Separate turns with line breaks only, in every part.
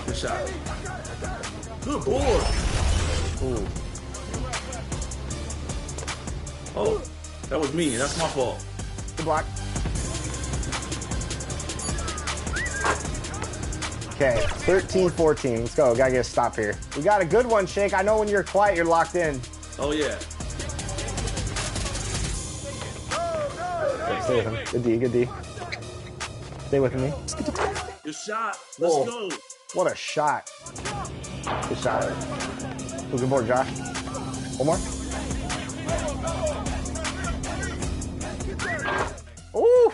Good shot. Good board. Ooh. Oh, that was me. That's my fault.
Good block. Okay, 13-14. Let's go. Gotta get a stop here. We got a good one, Shake. I know when you're quiet, you're locked in.
Oh, yeah.
Okay, stay with him. Good D, good D. Stay with me.
Good shot. Let's go.
What a shot. Good shot. Good board, Josh. One more. Ooh.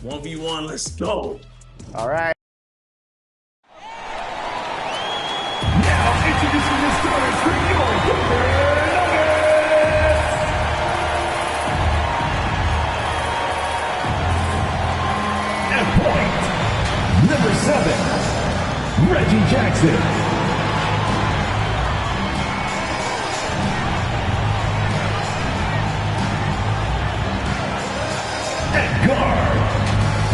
1v1, let's go.
All right.
Now introducing the starters for your Denver Nuggets. At point, number 7, Reggie Jackson. At guard,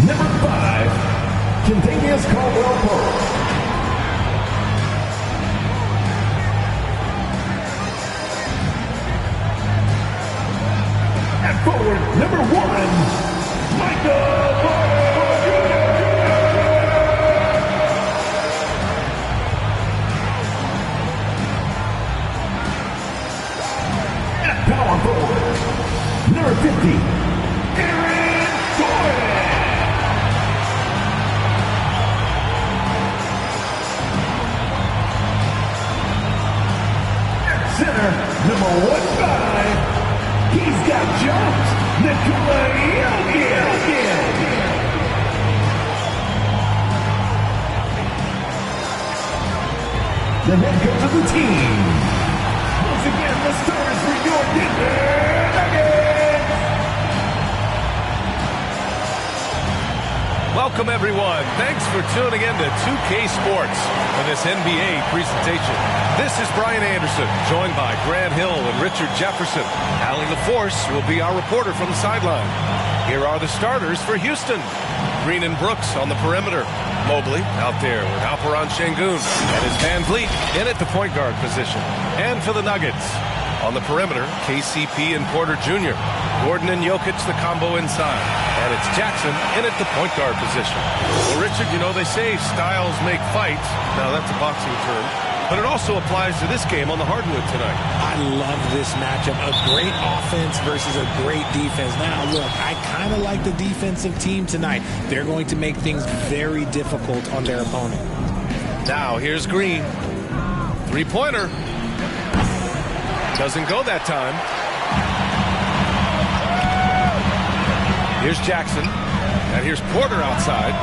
number 5, Kentavious Caldwell-Pope. At forward, number 1, Michael Porter Jr. At power forward, number 50, Aaron Gordon. At center, number 15, he's got jumped, Nikola Jokic. The head coach of the team. Once again, the starters for your Denver Nuggets.
Welcome, everyone. Thanks for tuning in to 2K Sports for this NBA presentation. This is Brian Anderson, joined by Grant Hill and Richard Jefferson. Allie LaForce will be our reporter from the sideline. Here are the starters for Houston. Green and Brooks on the perimeter. Mobley out there with Alperon Şengün, and is Van Vliet in at the point guard position. And for the Nuggets, on the perimeter, KCP and Porter Jr. Gordon and Jokic, the combo inside. And it's Jackson in at the point guard position. Well, Richard, you know they say styles make fights. Now, that's a boxing term. But it also applies to this game on the hardwood tonight.
I love this matchup. A great offense versus a great defense. Now, look, I kind of like the defensive team tonight. They're going to make things very difficult on their opponent.
Now, here's Green. Three-pointer. Doesn't go that time. Here's Jackson. And here's Porter outside.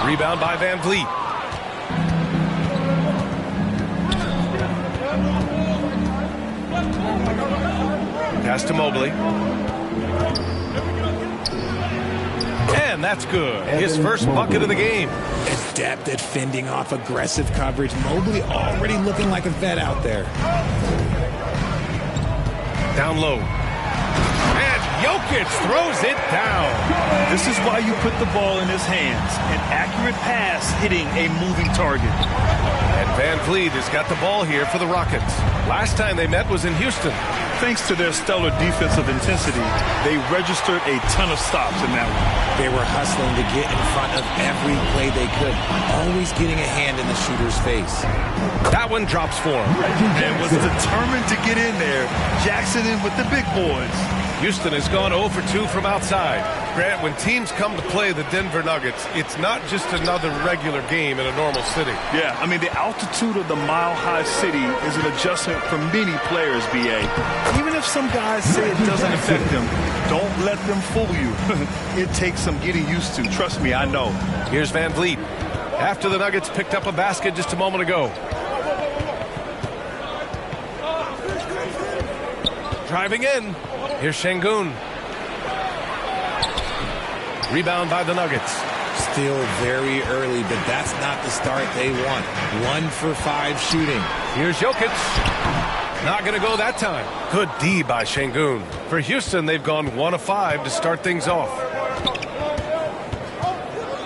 Rebound by Van Vliet. Pass to Mobley. And that's good. His first bucket of the game.
Adept at fending off aggressive coverage. Mobley already looking like a vet out there.
Down low. And Jokic throws it down.
This is why you put the ball in his hands. An accurate pass hitting a moving target.
And Van Vliet has got the ball here for the Rockets. Last time they met was in Houston.
Thanks to their stellar defensive intensity, they registered a ton of stops in that one.
They were hustling to get in front of every play they could, always getting a hand in the shooter's face.
That one drops for him.
And was determined to get in there. Jackson in with the big boys.
Houston has gone 0 for 2 from outside. Grant, when teams come to play the Denver Nuggets, it's not just another regular game in a normal city.
Yeah, I mean, the altitude of the mile-high city is an adjustment for many players, B.A. Even if some guys say it doesn't affect them, don't let them fool you. It takes some getting used to. Trust me, I know.
Here's Van Vliet. After the Nuggets picked up a basket just a moment ago. Driving in. Here's Şengün. Rebound by the Nuggets.
Still very early, but that's not the start they want. 1 for 5 shooting.
Here's Jokic. Not going to go that time. Good D by Şengün. For Houston, they've gone 1 of 5 to start things off.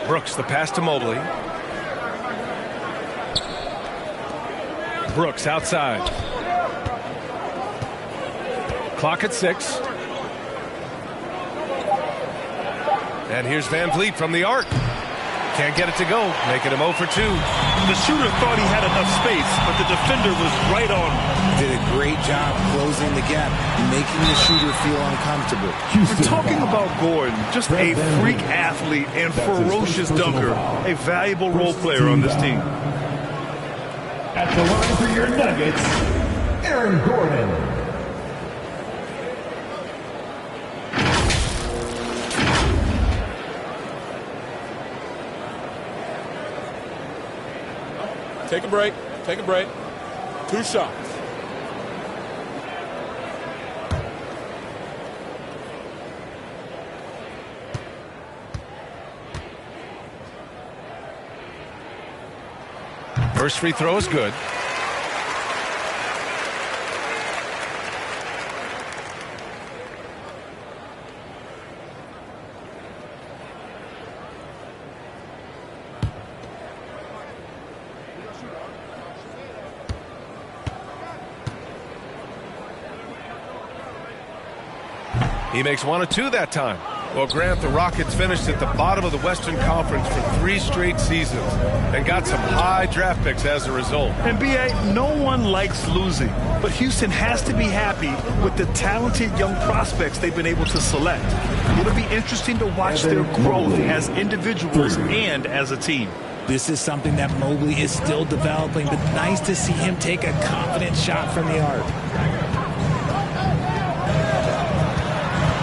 Brooks, the pass to Mobley. Brooks outside. Clock at 6. And here's Van Vliet from the arc. Can't get it to go, making him 0 for 2.
The shooter thought he had enough space, but the defender was right on him.
Did a great job closing the gap, making the shooter feel uncomfortable.
We're talking about Gordon, just a freak athlete and ferocious dunker, a valuable role player on this team.
At the line for your Nuggets, Aaron Gordon.
Take a break. Take a break. 2 shots.
First free throw is good. He makes 1 of 2 that time. Well, Grant, the Rockets finished at the bottom of the Western Conference for 3 straight seasons and got some high draft picks as a result.
And B.A., no one likes losing, but Houston has to be happy with the talented young prospects they've been able to select. It'll be interesting to watch their growth as individuals and as a team.
This is something that Mobley is still developing, but nice to see him take a confident shot from the arc.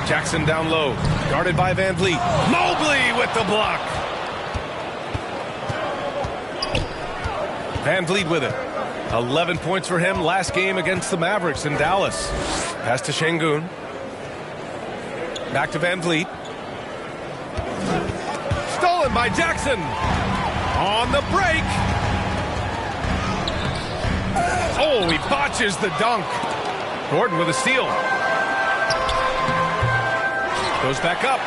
Jackson down low, guarded by Van Vliet. Mobley with the block. Van Vliet with it. 11 points for him last game against the Mavericks in Dallas. Pass to Şengün. Back to Van Vliet. Stolen by Jackson. On the break. Oh, he botches the dunk. Gordon with a steal. Goes back up.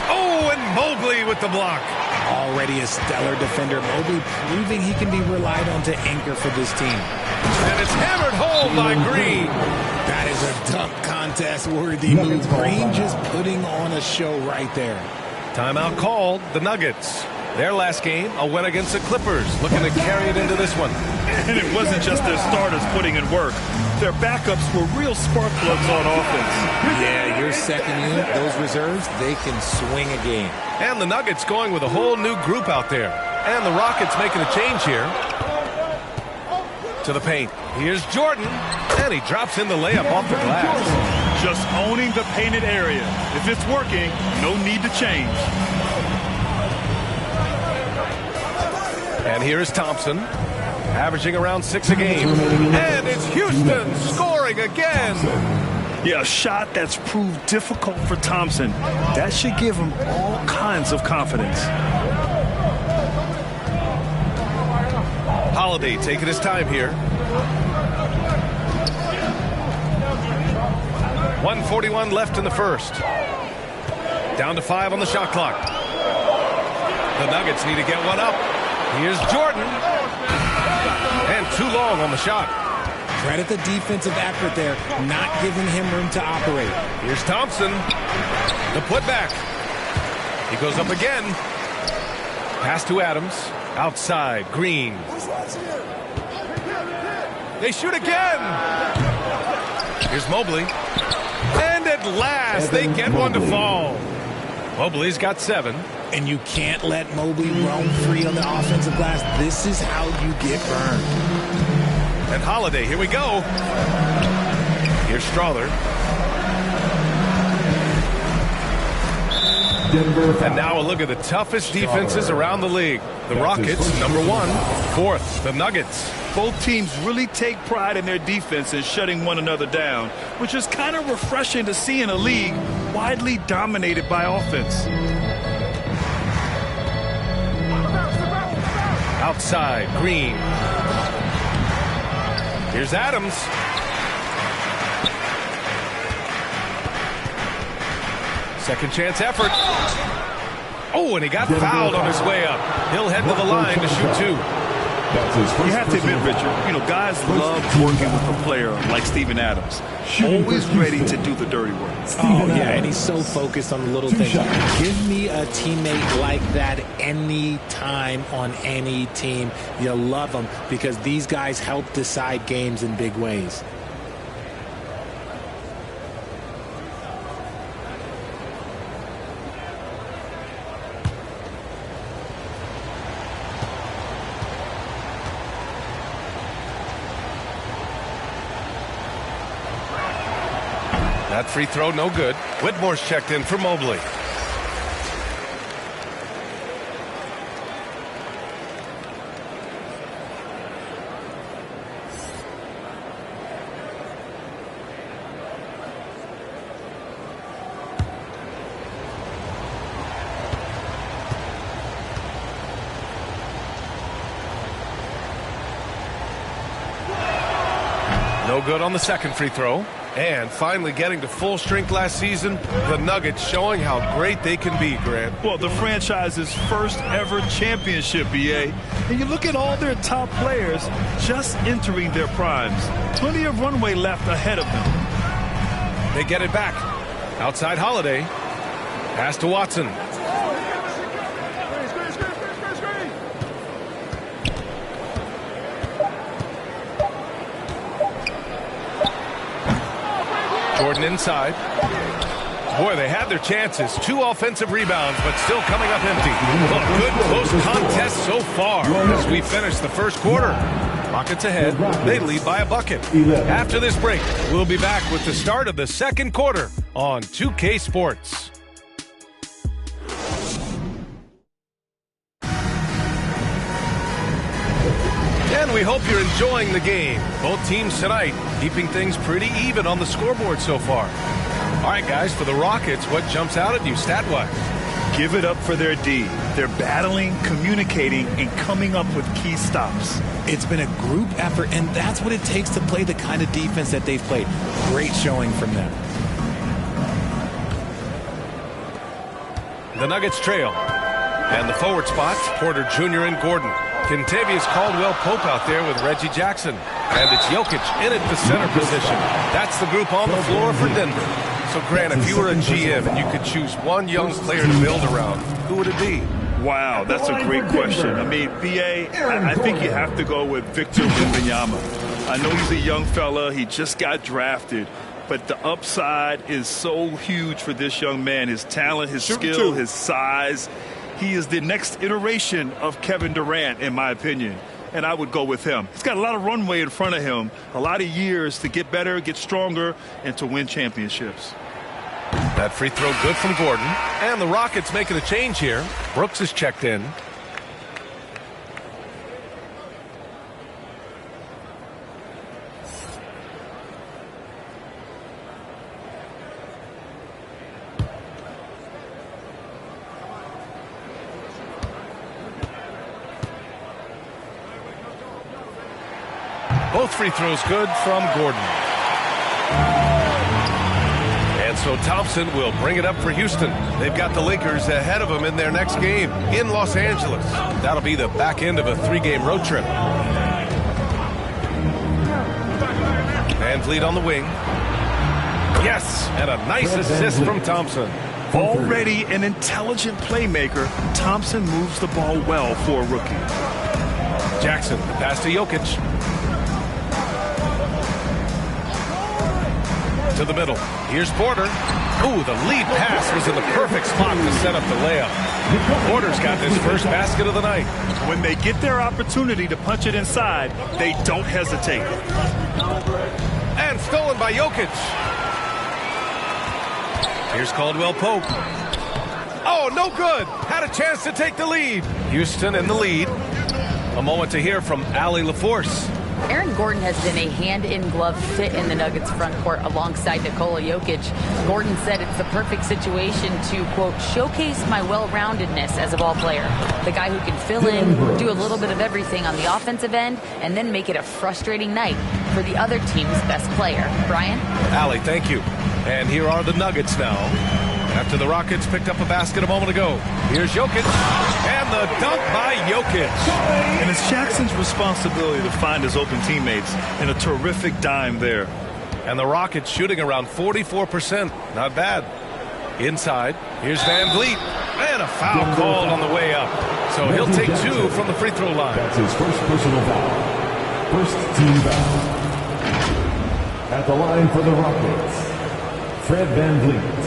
Oh, and Mobley with the block.
Already a stellar defender, Mobley proving he can be relied on to anchor for this team.
And it's hammered home by Green.
That is a dunk contest worthy move. Green just putting on a show right there.
Timeout called. The Nuggets. Their last game, a win against the Clippers, looking to carry it into this one.
And it wasn't just their starters putting in work. Their backups were real spark plugs on offense.
Yeah, your second unit, those reserves, they can swing a game.
And the Nuggets going with a whole new group out there. And the Rockets making a change here. To the paint. Here's Jordan. And he drops in the layup off the glass.
Just owning the painted area. If it's working, no need to change.
And here is Thompson, averaging around 6 a game. And it's Houston scoring again.
Yeah, a shot that's proved difficult for Thompson. That should give him all kinds of confidence.
Holiday taking his time here. 1:41 left in the first. Down to 5 on the shot clock. The Nuggets need to get one up. Here's Jordan. And too long on the shot.
Credit the defensive effort there, not giving him room to operate.
Here's Thompson. The putback. He goes up again. Pass to Adams. Outside. Green. They shoot again. Here's Mobley. And at last, they get one to fall. Mobley's got 7.
And you can't let Mobley roam free on the offensive glass. This is how you get burned.
And Holiday, here we go. Here's Strawther. And now a look at the toughest defenses around the league. The Rockets, number 1. 4th, the Nuggets.
Both teams really take pride in their defense and shutting one another down, which is kind of refreshing to see in a league widely dominated by offense.
Outside, Green. Here's Adams. Second chance effort. Oh, and he got fouled on his way up. He'll head to the line to shoot 2.
You have to admit, Richard, guys love working with a player like Steven Adams. Always ready to do the dirty work.
Oh, yeah, and he's so focused on the little things. Give me a teammate like that any time on any team. You'll love them because these guys help decide games in big ways.
That free throw, no good. Whitmore's checked in for Mobley. No good on the second free throw. And finally getting to full strength last season, the Nuggets showing how great they can be, Grant.
Well, the franchise's first ever championship, BA. And you look at all their top players just entering their primes. Plenty of runway left ahead of them.
They get it back. Outside Holiday. Pass to Watson. Jordan inside. Boy, they had their chances. 2 offensive rebounds, but still coming up empty. A good close contest so far as we finish the first quarter. Rockets ahead. They lead by a bucket. After this break, we'll be back with the start of the second quarter on 2K Sports. And we hope you're enjoying the game. Both teams tonight keeping things pretty even on the scoreboard so far. All right, guys, for the Rockets, what jumps out at you stat-wise?
Give it up for their D. They're battling, communicating, and coming up with key stops.
It's been a group effort, and that's what it takes to play the kind of defense that they've played. Great showing from them.
The Nuggets trail. And the forward spots, Porter Jr. and Gordon. Kentavious Caldwell-Pope out there with Reggie Jackson. And it's Jokic in at the center position. That's the group on the floor for Denver. So, Grant, if you were a GM and you could choose one young player to build around, who would it be?
Wow, that's a great question. I mean, BA, I think you have to go with Victor Wembanyama. I know he's a young fella. He just got drafted. But the upside is so huge for this young man. His talent, his skill, his size. He is the next iteration of Kevin Durant, in my opinion. And I would go with him. He's got a lot of runway in front of him, a lot of years to get better, get stronger, and to win championships.
That free throw good from Gordon. And the Rockets making a change here. Brooks is checked in. Both free throws good from Gordon. And so Thompson will bring it up for Houston. They've got the Lakers ahead of them in their next game in Los Angeles. That'll be the back end of a 3-game road trip. VanVleet on the wing. Yes, and a nice assist from Thompson.
Already an intelligent playmaker, Thompson moves the ball well for a rookie.
Jackson, the pass to Jokic. To the middle. Here's Porter. Ooh, the lead pass was in the perfect spot to set up the layup. Porter's got his first basket of the night.
When they get their opportunity to punch it inside, they don't hesitate.
And stolen by Jokic. Here's Caldwell-Pope. Oh, no good. Had a chance to take the lead. Houston in the lead. A moment to hear from Allie LaForce.
Aaron Gordon has been a hand-in-glove fit in the Nuggets front court alongside Nikola Jokic. Gordon said it's the perfect situation to, quote, showcase my well-roundedness as a ball player. The guy who can fill in, do a little bit of everything on the offensive end, and then make it a frustrating night for the other team's best player. Brian?
Allie, thank you. And here are the Nuggets now. After the Rockets picked up a basket a moment ago. Here's Jokic, and the dunk by Jokic.
And it's Jackson's responsibility to find his open teammates, and a terrific dime there.
And the Rockets shooting around 44%. Not bad. Inside, here's Van Vliet. And a foul called on the way up. So he'll take 2 from the free throw line.
That's his first personal foul. First team foul. At the line for the Rockets, Fred Van Vliet.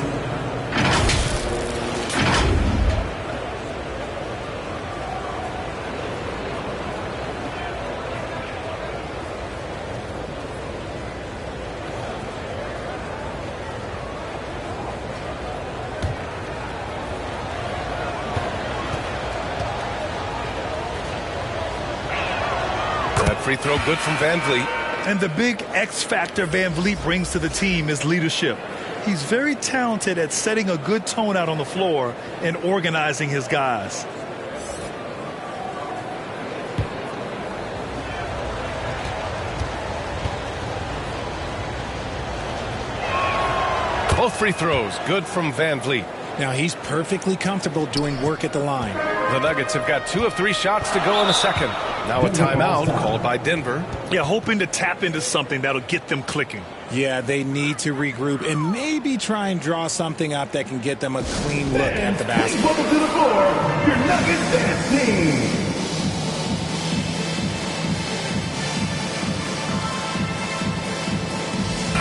Free throw good from Van Vliet.
And the big X factor Van Vliet brings to the team is leadership. He's very talented at setting a good tone out on the floor and organizing his guys.
Both free throws good from Van Vliet.
Now he's perfectly comfortable doing work at the line.
The Nuggets have got 2 of 3 shots to go in the second. Now a timeout called by Denver.
Yeah, hoping to tap into something that'll get them clicking.
Yeah, they need to regroup and maybe try and draw something up that can get them a clean look at the basket.
Welcome to the floor, your Nuggets dance team.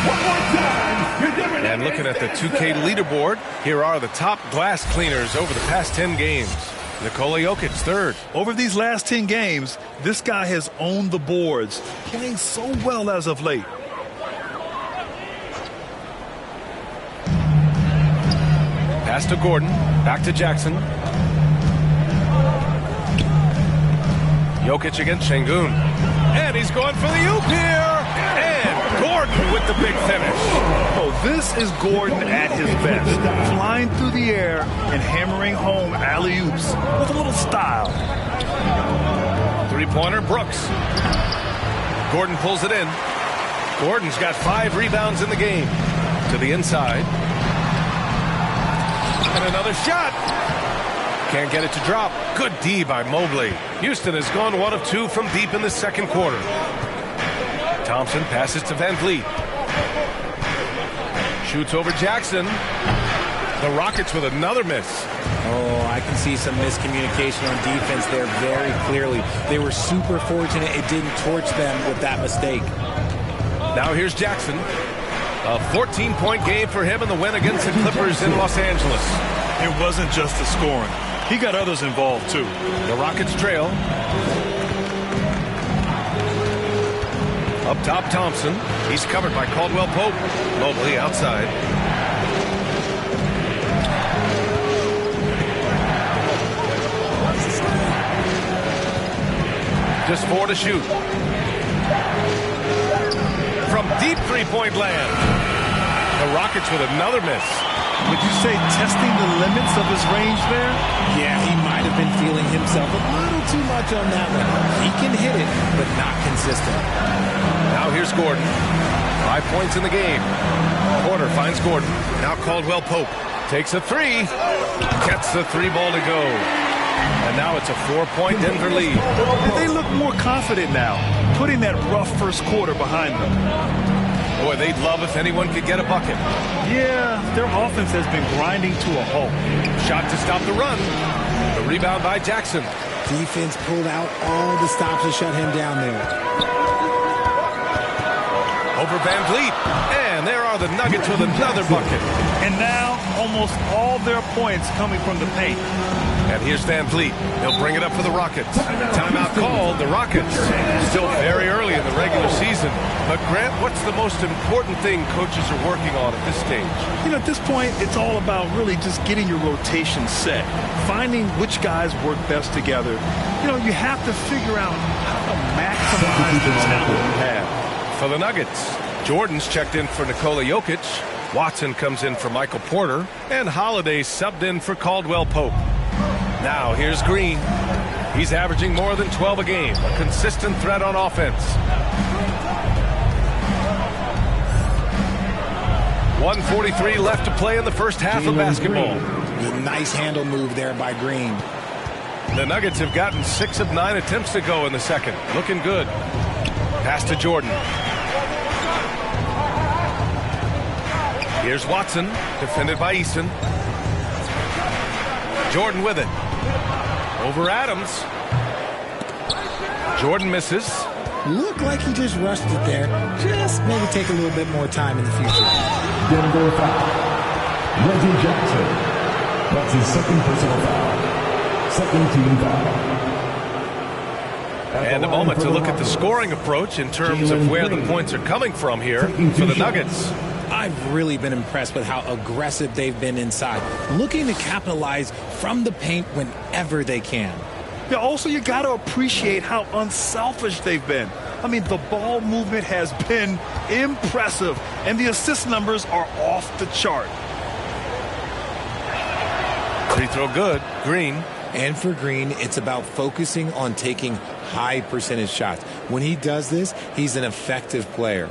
One more time, your Denver
And looking at the 2K leaderboard, here are the top glass cleaners over the past 10 games. Nikola Jokic, third.
Over these last 10 games, this guy has owned the boards, playing so well as of late.
Pass to Gordon, back to Jackson. Jokic against Şengün. And he's going for the oop here. And Gordon with the big finish.
Oh, this is Gordon at his best. Flying through the air and hammering home alley-oops with a little style.
Three-pointer, Brooks. Gordon pulls it in. Gordon's got 5 rebounds in the game. To the inside. And another shot. Can't get it to drop. Good D by Mobley. Houston has gone 1 of 2 from deep in the second quarter. Thompson passes to Van Vliet. Shoots over Jackson. The Rockets with another miss.
Oh, I can see some miscommunication on defense there very clearly. They were super fortunate it didn't torch them with that mistake.
Now here's Jackson. A 14-point game for him in the win against the Clippers in Los Angeles.
It wasn't just the scoring. He got others involved, too.
The Rockets trail. Up top, Thompson. He's covered by Caldwell Pope. Mobley outside. Just 4 to shoot. From deep three-point land. The Rockets with another miss.
Would you say testing the limits of his range there?
Yeah, he might have been feeling himself a little too much on that one. He can hit it, but not consistent.
Now here's Gordon. 5 points in the game. Porter finds Gordon. Now Caldwell Pope. Takes a 3. Gets the 3 ball to go. And now it's a 4-point Denver lead.
And they look more confident now, putting that rough first quarter behind them.
Boy, they'd love if anyone could get a bucket.
Yeah, their offense has been grinding to a halt.
Shot to stop the run. The rebound by Jackson.
Defense pulled out all the stops to shut him down there.
Over Van Vliet. And there are the Nuggets with another bucket.
And now almost all their points coming from the paint.
And here's Van Vliet. He'll bring it up for the Rockets. Timeout called. The Rockets. Still very early in the regular season. But Grant, what's the most important thing coaches are working on at this stage?
You know, at this point, it's all about really just getting your rotation set. Finding which guys work best together. You know, you have to figure out how to maximize the talent you have.
For the Nuggets, Jordan's checked in for Nikola Jokic. Watson comes in for Michael Porter. And Holiday subbed in for Caldwell Pope. Now here's Green. He's averaging more than 12 a game. A consistent threat on offense. 1:43 left to play in the first half of basketball.
The nice handle move there by Green.
The Nuggets have gotten 6 of 9 attempts to go in the second. Looking good. Pass to Jordan. Here's Watson, defended by Eason. Jordan with it. Over Adams. Jordan misses.
Looked like he just rushed it there. Just maybe take a little bit more time in the future.
Denver foul. Reggie Jackson. That's his second personal foul. Second team foul.
And a moment to look at the scoring approach in terms of where the points are coming from here for the Nuggets.
I've really been impressed with how aggressive they've been inside, looking to capitalize from the paint whenever they can.
Yeah, also, you got to appreciate how unselfish they've been. I mean, the ball movement has been impressive, and the assist numbers are off the chart.
Free throw good. Green.
And for Green, it's about focusing on taking high percentage shots. When he does this, he's an effective player.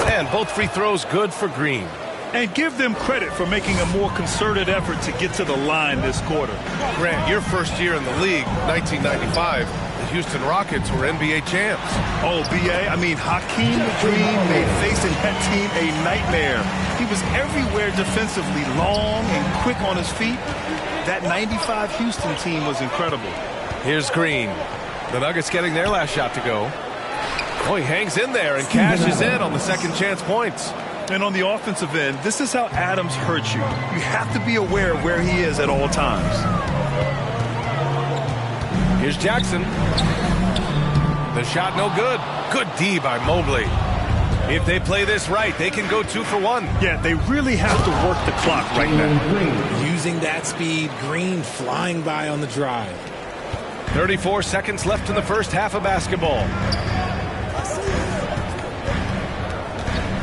And both free throws good for Green.
And give them credit for making a more concerted effort to get to the line this quarter.
Grant, your first year in the league, 1995, the Houston Rockets were NBA champs.
Oh, B.A., I mean, Hakeem the Dream made facing that team a nightmare. He was everywhere defensively, long and quick on his feet. That 95 Houston team was incredible.
Here's Green. The Nuggets getting their last shot to go. Oh, he hangs in there and cashes in on the second chance points.
And on the offensive end, this is how Adams hurts you. You have to be aware of where he is at all times.
Here's Jackson. The shot no good. Good D by Mobley. If they play this right, they can go 2 for 1.
Yeah, they really have to work the clock right now.
Using that speed, Green flying by on the drive.
34 seconds left in the first half of basketball.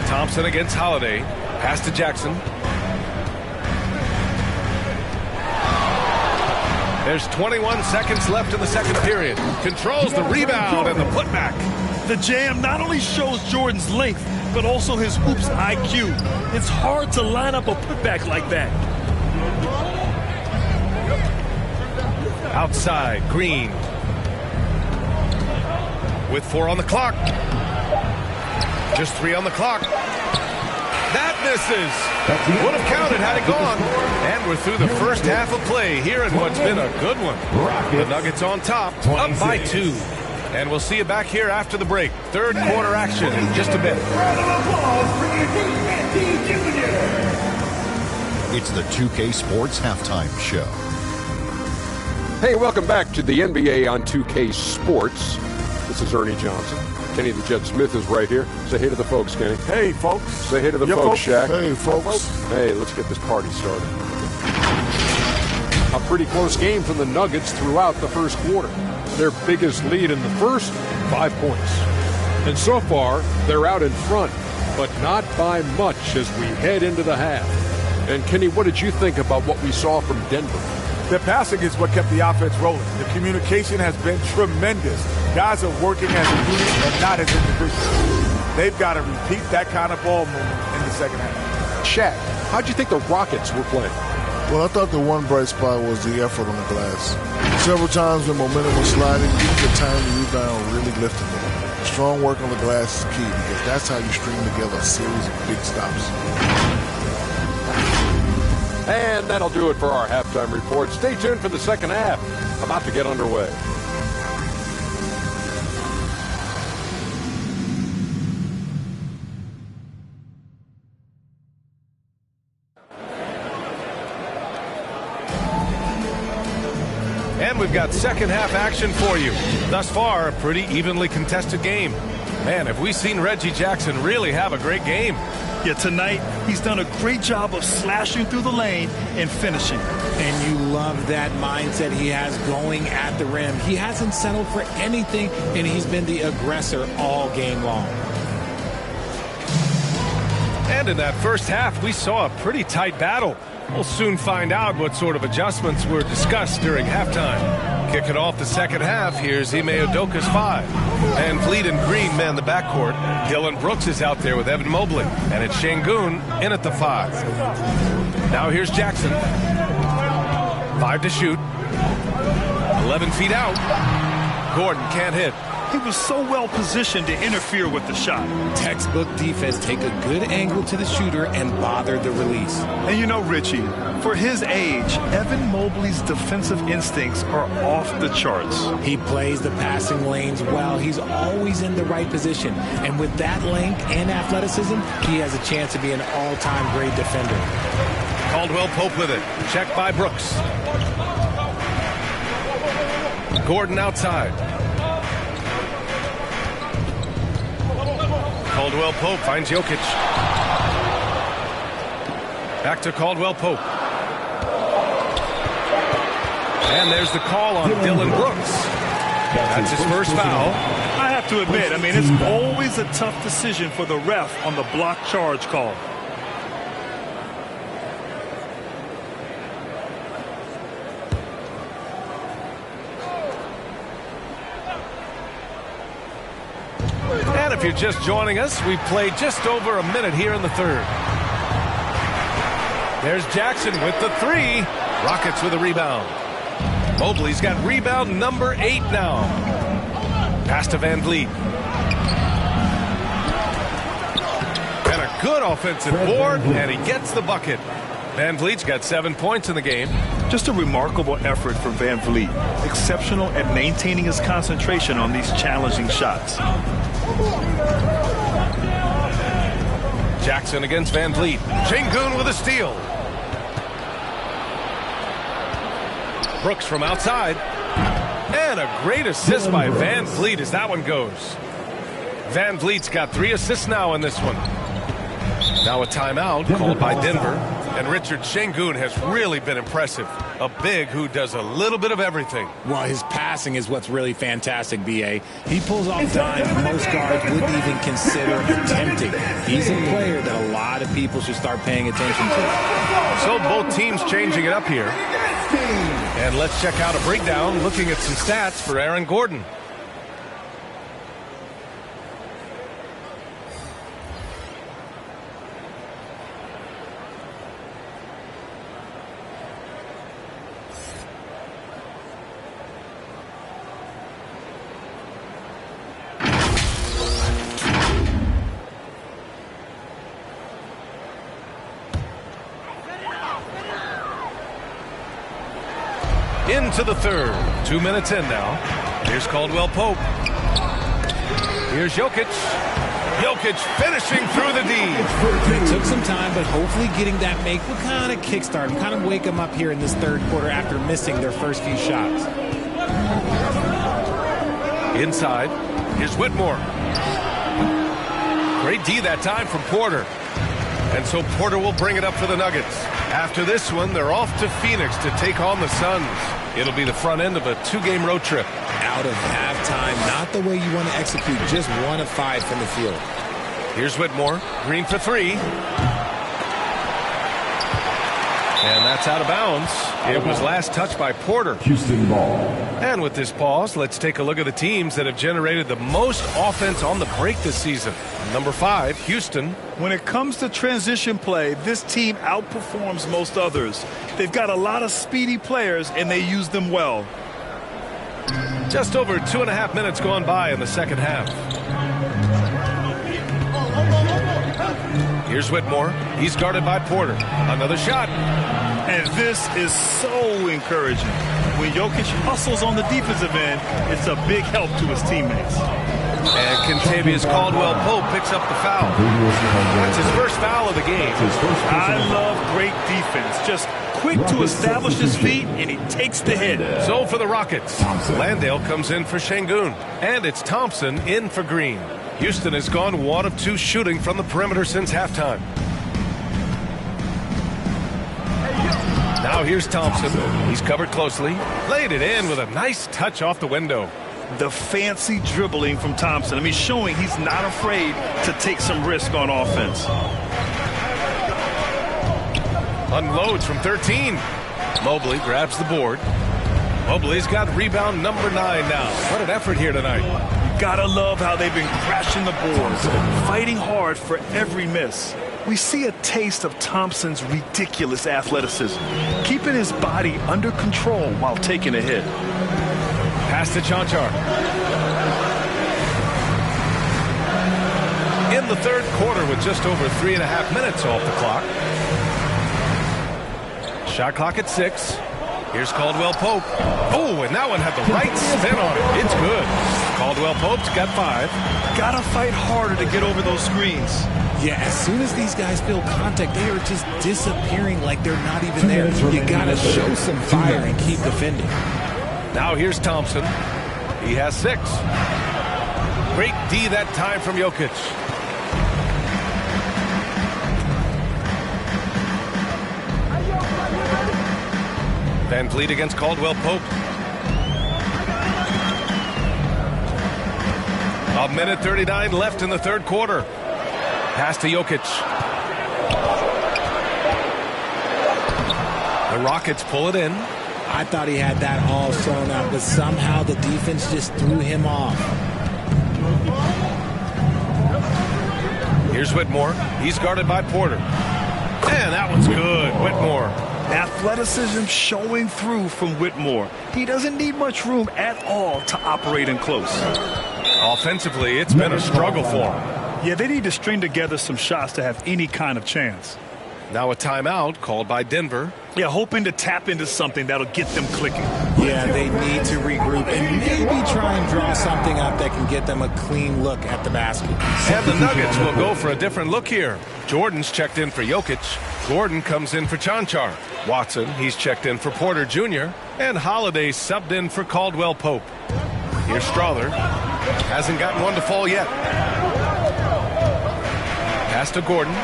Thompson against Holiday. Pass to Jackson. There's 21 seconds left in the second period. Controls the rebound and the putback.
The jam not only shows Jordan's length, but also his hoops IQ. It's hard to line up a putback like that.
Outside, Green. With 4 on the clock. Just 3 on the clock. That misses. Would have counted had it gone. And we're through the first half of play here in what's been a good one. The Nuggets on top, up by 2. And we'll see you back here after the break. Third quarter action in just a bit.
It's the 2K Sports Halftime Show.
Hey, welcome back to the NBA on 2K Sports. This is Ernie Johnson. Kenny the Jet Smith is right here. Say hey to the folks, Kenny.
Hey, folks.
Say hey to the folks, Shaq.
Hey, folks.
Hey, let's get this party started. A pretty close game for the Nuggets throughout the first quarter. Their biggest lead in the first, 5 points. And so far, they're out in front, but not by much as we head into the half. And Kenny, what did you think about what we saw from Denver?
The passing is what kept the offense rolling. The communication has been tremendous. Guys are working as a unit and not as individuals. They've got to repeat that kind of ball movement in the second half.
Shaq, how'd you think the Rockets were playing?
Well, I thought the one bright spot was the effort on the glass. Several times when momentum was sliding, the time to rebound really lifted them. Strong work on the glass is key because that's how you string together a series of big stops.
And that'll do it for our halftime report. Stay tuned for the second half. About to get underway.
And we've got second half action for you. Thus far, a pretty evenly contested game. Man, have we seen Reggie Jackson really have a great game.
Yeah, tonight he's done a great job of slashing through the lane and finishing.
And you love that mindset he has going at the rim. He hasn't settled for anything, and he's been the aggressor all game long.
And in that first half, we saw a pretty tight battle. We'll soon find out what sort of adjustments were discussed during halftime. Kicking off the second half, here's Ime Udoka's 5. Van Vliet and Green man the backcourt. Dylan Brooks is out there with Evan Mobley. And it's Şengün in at the 5. Now here's Jackson. 5 to shoot. 11 feet out. Gordon can't hit.
He was so well positioned to interfere with the shot.
Textbook defense, take a good angle to the shooter and bother the release.
And you know, Richie, for his age, Evan Mobley's defensive instincts are off the charts.
He plays the passing lanes well. He's always in the right position. And with that length and athleticism, he has a chance to be an all-time great defender.
Caldwell Pope with it. Checked by Brooks. Gordon outside. Caldwell Pope finds Jokic. Back to Caldwell Pope. And there's the call on Dylan Brooks. That's his first foul.
I have to admit, it's always a tough decision for the ref on the block charge call.
And if you're just joining us, we've played just over a minute here in the third. There's Jackson with the 3. Rockets with a rebound. Mobley's got rebound number 8 now. Pass to Van Vliet. And a good offensive board, and he gets the bucket. Van Vliet's got 7 points in the game.
Just a remarkable effort from Van Vliet. Exceptional at maintaining his concentration on these challenging shots.
Jackson against Van Vliet. Şengün with a steal. Brooks from outside. And a great assist by Van Vliet as that one goes. Van Vliet's got 3 assists now in this one. Now a timeout called by Denver. And Richard, Şengün has really been impressive. A big who does a little bit of everything.
Well, his passing is what's really fantastic, B.A. He pulls off dimes most guards wouldn't even consider attempting. He's a player that a lot of people should start paying attention to.
So both teams changing it up here. And let's check out a breakdown looking at some stats for Aaron Gordon. Into the third. 2 minutes in now. Here's Caldwell Pope. Here's Jokic. Jokic finishing through the D.
It took some time, but hopefully getting that make will kind of kickstart him, kind of wake them up here in this third quarter after missing their first few shots.
Inside. Here's Whitmore. Great D that time from Porter. And so Porter will bring it up for the Nuggets. After this one, they're off to Phoenix to take on the Suns. It'll be the front end of a 2-game road trip.
Out of halftime, not the way you want to execute, just 1 of 5 from the field.
Here's Whitmore. Green for 3. And that's out of bounds. It was last touched by Porter.
Houston ball.
And with this pause, let's take a look at the teams that have generated the most offense on the break this season. Number 5, Houston.
When it comes to transition play, this team outperforms most others. They've got a lot of speedy players, and they use them well.
Just over 2.5 minutes gone by in the second half. Here's Whitmore. He's guarded by Porter. Another shot.
And this is so encouraging. When Jokic hustles on the defensive end, it's a big help to his teammates.
And Kentavious Caldwell Pope picks up the foul. That's his first foul of the game.
I love great defense. Just quick to establish his feet, and he takes the hit.
So for the Rockets, Landale comes in for Şengün. And it's Thompson in for Green. Houston has gone 1 of 2 shooting from the perimeter since halftime. Now here's Thompson. He's covered closely. Laid it in with a nice touch off the window.
The fancy dribbling from Thompson. Showing he's not afraid to take some risk on offense.
Unloads from 13. Mobley grabs the board. Mobley's got rebound number 9 now. What an effort here tonight.
You gotta love how they've been crashing the boards, fighting hard for every miss. We see a taste of Thompson's ridiculous athleticism, keeping his body under control while taking a hit.
Pass to Chanchar. In the third quarter with just over 3.5 minutes off the clock. Shot clock at 6. Here's Caldwell Pope. Oh, and that one had the right spin on it. It's good. Caldwell Pope's got 5.
Gotta fight harder to get over those screens.
Yeah, as soon as these guys feel contact, they are just disappearing like they're not even there. You gotta show some fire and keep defending.
Now here's Thompson. He has 6. Great D that time from Jokic. Van Vliet against Caldwell Pope. A minute 39 left in the third quarter. Pass to Jokic. The Rockets pull it in.
I thought he had that all thrown out, but somehow the defense just threw him off.
Here's Whitmore. He's guarded by Porter. And that one's good. Whitmore.
Athleticism showing through from Whitmore. He doesn't need much room at all to operate in close.
Offensively, it's been a struggle for him.
Yeah, they need to string together some shots to have any kind of chance.
Now a timeout called by Denver.
Yeah, hoping to tap into something that'll get them clicking.
Yeah, they need to regroup and maybe try and draw something up that can get them a clean look at the basket.
And the Nuggets will go for a different look here. Jordan's checked in for Jokic. Gordon comes in for Chanchar. Watson, he's checked in for Porter Jr. And Holiday subbed in for Caldwell Pope. Here's Strother. Hasn't gotten one to fall yet. Pass to Gordon.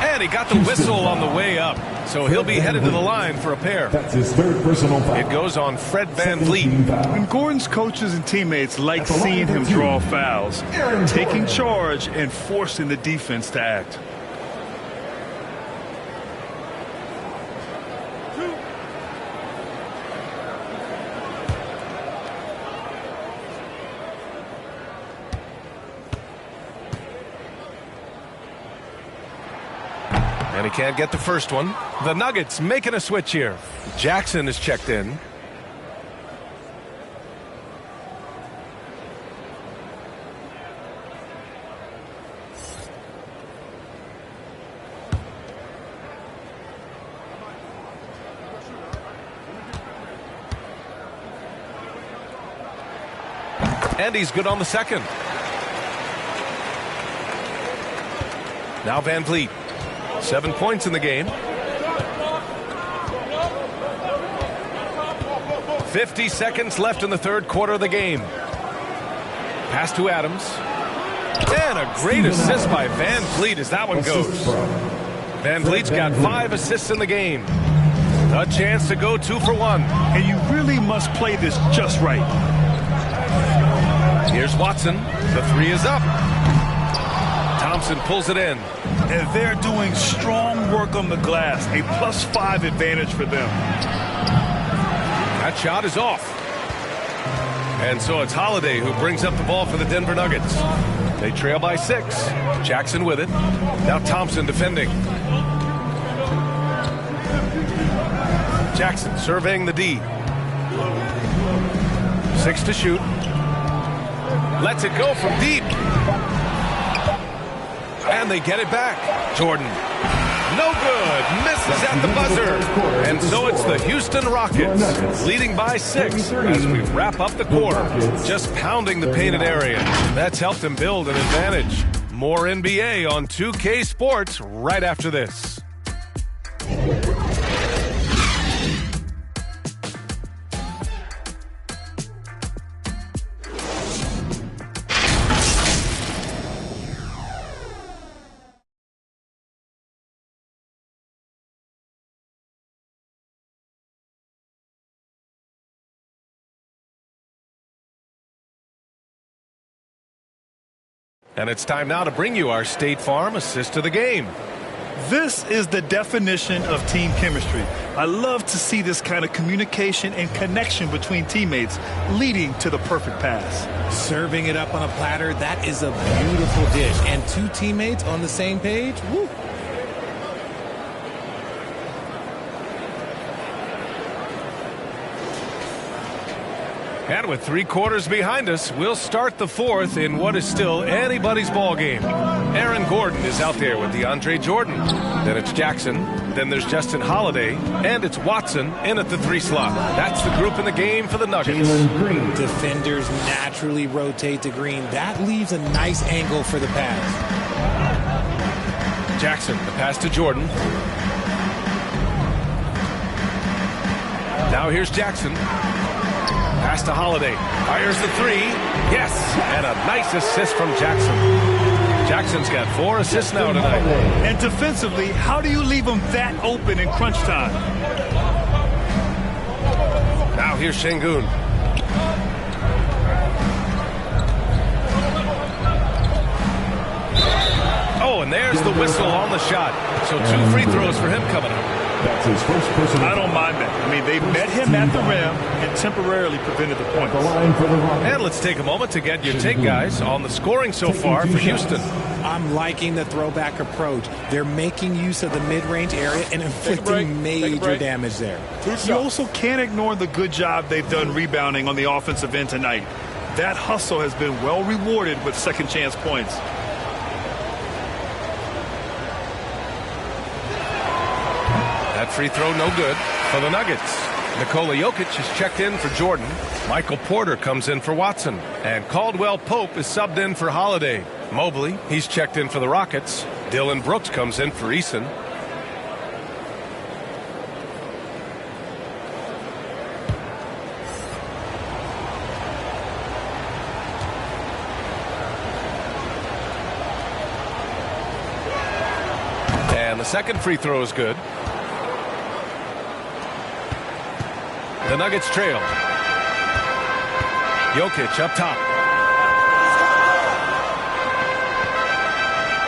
And he got the whistle on the way up. So he'll be headed to the line for a pair.
That's his third personal foul.
It goes on Fred Van Vliet.
And Gordon's coaches and teammates like seeing him draw fouls, taking charge and forcing the defense to act.
And he can't get the first one. The Nuggets making a switch here. Jackson is checked in. And he's good on the second. Now Van Vliet. 7 points in the game. 50 seconds left in the third quarter of the game. Pass to Adams. And a great assist by Van Vliet as that one goes. Van Vliet's got 5 assists in the game. A chance to go 2 for 1.
And you really must play this just right.
Here's Watson. The 3 is up. Thompson pulls it in.
And they're doing strong work on the glass. A +5 advantage for them.
That shot is off. And so it's Holiday who brings up the ball for the Denver Nuggets. They trail by 6. Jackson with it. Now Thompson defending. Jackson surveying the D. 6 to shoot. Lets it go from deep. And they get it back. Jordan. No good. Misses at the buzzer. And so it's the Houston Rockets leading by 6 as we wrap up the quarter. Just pounding the painted area. That's helped them build an advantage. More NBA on 2K Sports right after this. And it's time now to bring you our State Farm assist of the game.
This is the definition of team chemistry. I love to see this kind of communication and connection between teammates leading to the perfect pass.
Serving it up on a platter, that is a beautiful dish. And two teammates on the same page, woo.
And with 3 quarters behind us, we'll start the 4th in what is still anybody's ball game. Aaron Gordon is out there with DeAndre Jordan. Then it's Jackson. Then there's Justin Holiday. And it's Watson in at the 3 slot. That's the group in the game for the Nuggets.
Defenders naturally rotate to Green. That leaves a nice angle for the pass.
Jackson, the pass to Jordan. Now here's Jackson. Pass to Holiday. Fires the 3. Yes. And a nice assist from Jackson. Jackson's got 4 assists now tonight.
And defensively, how do you leave them that open in crunch time?
Now here's Şengün. Oh, and there's the whistle on the shot. So 2 free throws for him coming up.
That's his first personal.
I don't mind that. I mean, they met him at the rim and temporarily prevented the points.
And let's take a moment to get your take, guys, on the scoring so far for Houston.
I'm liking the throwback approach. They're making use of the mid-range area and inflicting major damage there.
You also can't ignore the good job they've done rebounding on the offensive end tonight. That hustle has been well rewarded with second chance points.
That free throw no good for the Nuggets. Nikola Jokic is checked in for Jordan. Michael Porter comes in for Watson. And Caldwell Pope is subbed in for Holiday. Mobley, he's checked in for the Rockets. Dylan Brooks comes in for Eason. And the second free throw is good. The Nuggets trail. Jokic up top.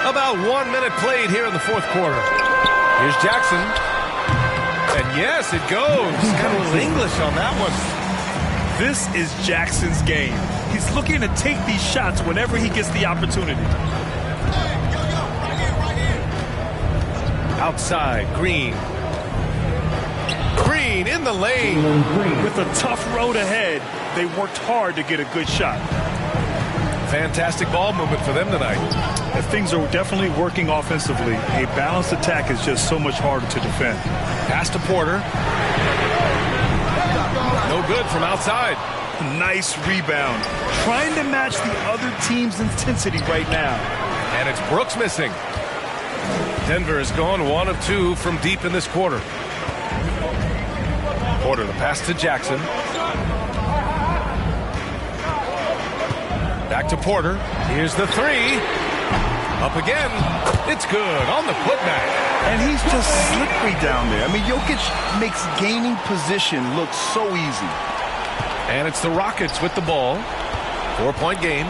About 1 minute played here in the 4th quarter. Here's Jackson. And yes, it goes. Got a little English on that one.
This is Jackson's game. He's looking to take these shots whenever he gets the opportunity.
Outside, Green. Green in the lane.
With a tough road ahead, they worked hard to get a good shot.
Fantastic ball movement for them tonight.
And things are definitely working offensively. A balanced attack is just so much harder to defend.
Pass to Porter. No good from outside.
Nice rebound. Trying to match the other team's intensity right now.
And it's Brooks missing. Denver has gone 1 of 2 from deep in this quarter. Porter, the pass to Jackson. Back to Porter. Here's the 3. Up again. It's good on the putback.
And he's just slippery down there. I mean, Jokic makes gaining position look so easy.
And it's the Rockets with the ball. 4-point game.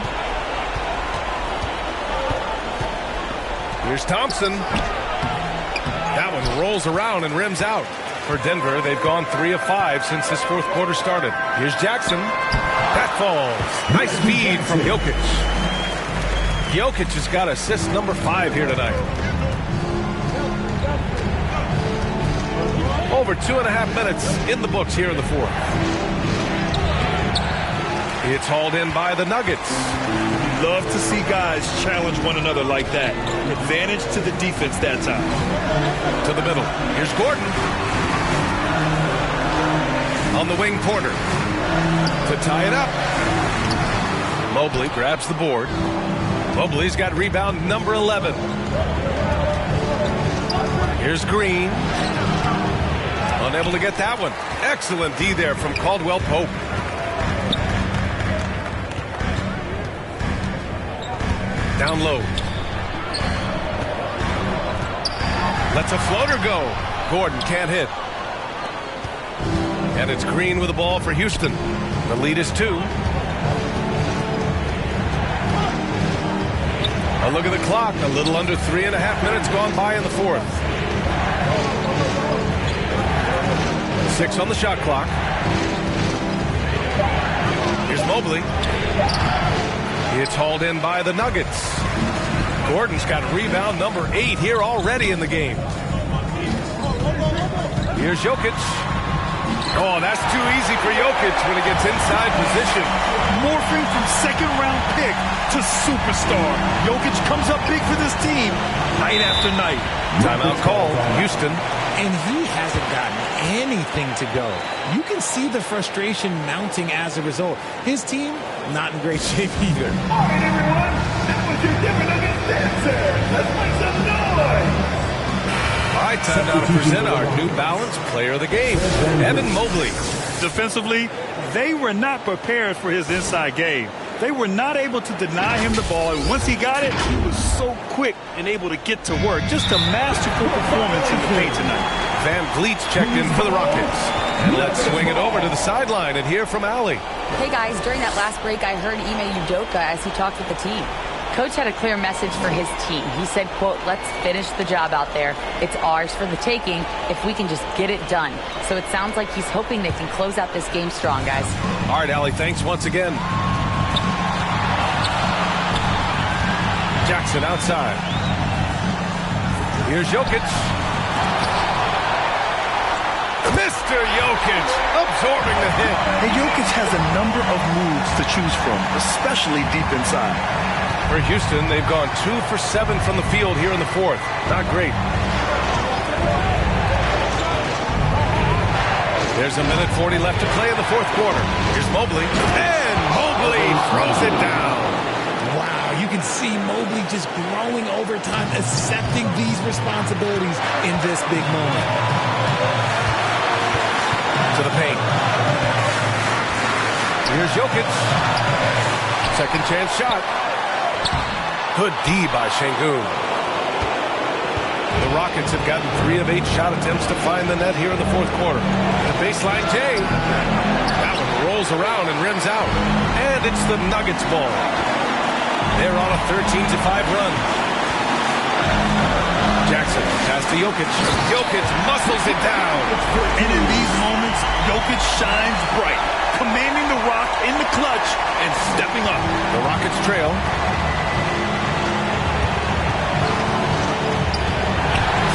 Here's Thompson. That one rolls around and rims out. For Denver, they've gone 3 of 5 since this 4th quarter started. Here's Jackson. That falls. Nice feed from Jokic. Jokic has got assist number 5 here tonight. Over 2.5 minutes in the books here in the 4th. It's hauled in by the Nuggets.
Love to see guys challenge one another like that. Advantage to the defense that time.
To the middle. Here's Gordon. On the wing, Porter. To tie it up. Mobley grabs the board. Mobley's got rebound number 11. Here's Green. Unable to get that one. Excellent D there from Caldwell Pope. Down low. Lets a floater go. Gordon can't hit. And it's Green with the ball for Houston. The lead is 2. A look at the clock. A little under 3.5 minutes gone by in the fourth. 6 on the shot clock. Here's Mobley. It's hauled in by the Nuggets. Gordon's got rebound number 8 here already in the game. Here's Jokic. Oh, that's too easy for Jokic when he gets inside position.
Morphing from second-round pick to superstar. Jokic comes up big for this team night after night.
Timeout call, Houston.
And he hasn't gotten anything to go. You can see the frustration mounting as a result. His team, not in great shape either.
All right, everyone. That was your Denver Nuggets dancer. Let's make some noise.
All right, time now to present our New Balance Player of the Game, Evan Mobley.
Defensively, they were not prepared for his inside game. They were not able to deny him the ball, and once he got it, he was so quick and able to get to work. Just a masterful performance in the paint tonight.
Van Vliet's checked in for the Rockets. And let's swing it over to the sideline and hear from Allie.
Hey guys, during that last break, I heard Ime Udoka as he talked with the team. Coach had a clear message for his team. He said, quote, let's finish the job out there. It's ours for the taking if we can just get it done. So it sounds like he's hoping they can close out this game strong, guys.
All right, Allie, thanks once again. Jackson outside. Here's Jokic. Mr. Jokic absorbing the hit.
And Jokic has a number of moves to choose from, especially deep inside.
For Houston, they've gone 2 for 7 from the field here in the fourth. Not great. There's a minute 40 left to play in the fourth quarter. Here's Mobley. And Mobley throws it down.
Wow, you can see Mobley just growing over time, accepting these responsibilities in this big moment.
To the paint. Here's Jokic. Second chance shot. Good D by Şengün. The Rockets have gotten 3 of 8 shot attempts to find the net here in the fourth quarter. The baseline Jay. That one rolls around and rims out. And it's the Nuggets ball. They're on a 13-5 run. Jackson pass to Jokic. Jokic muscles it down.
And in these moments, Jokic shines bright, commanding the rock in the clutch and stepping up.
The Rockets trail.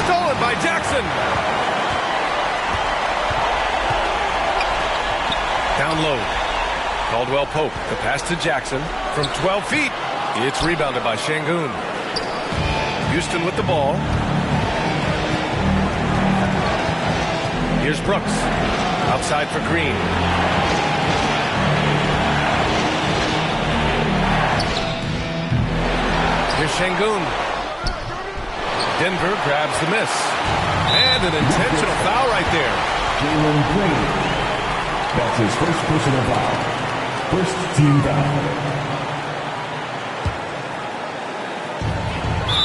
Stolen by Jackson. Down low. Caldwell Pope. The pass to Jackson from 12 feet. It's rebounded by Şengün. Houston with the ball. Here's Brooks. Outside for Green. Here's Şengün. Denver grabs the miss. And an intentional foul right there.
Jalen Green. That's his first personal foul. First team foul.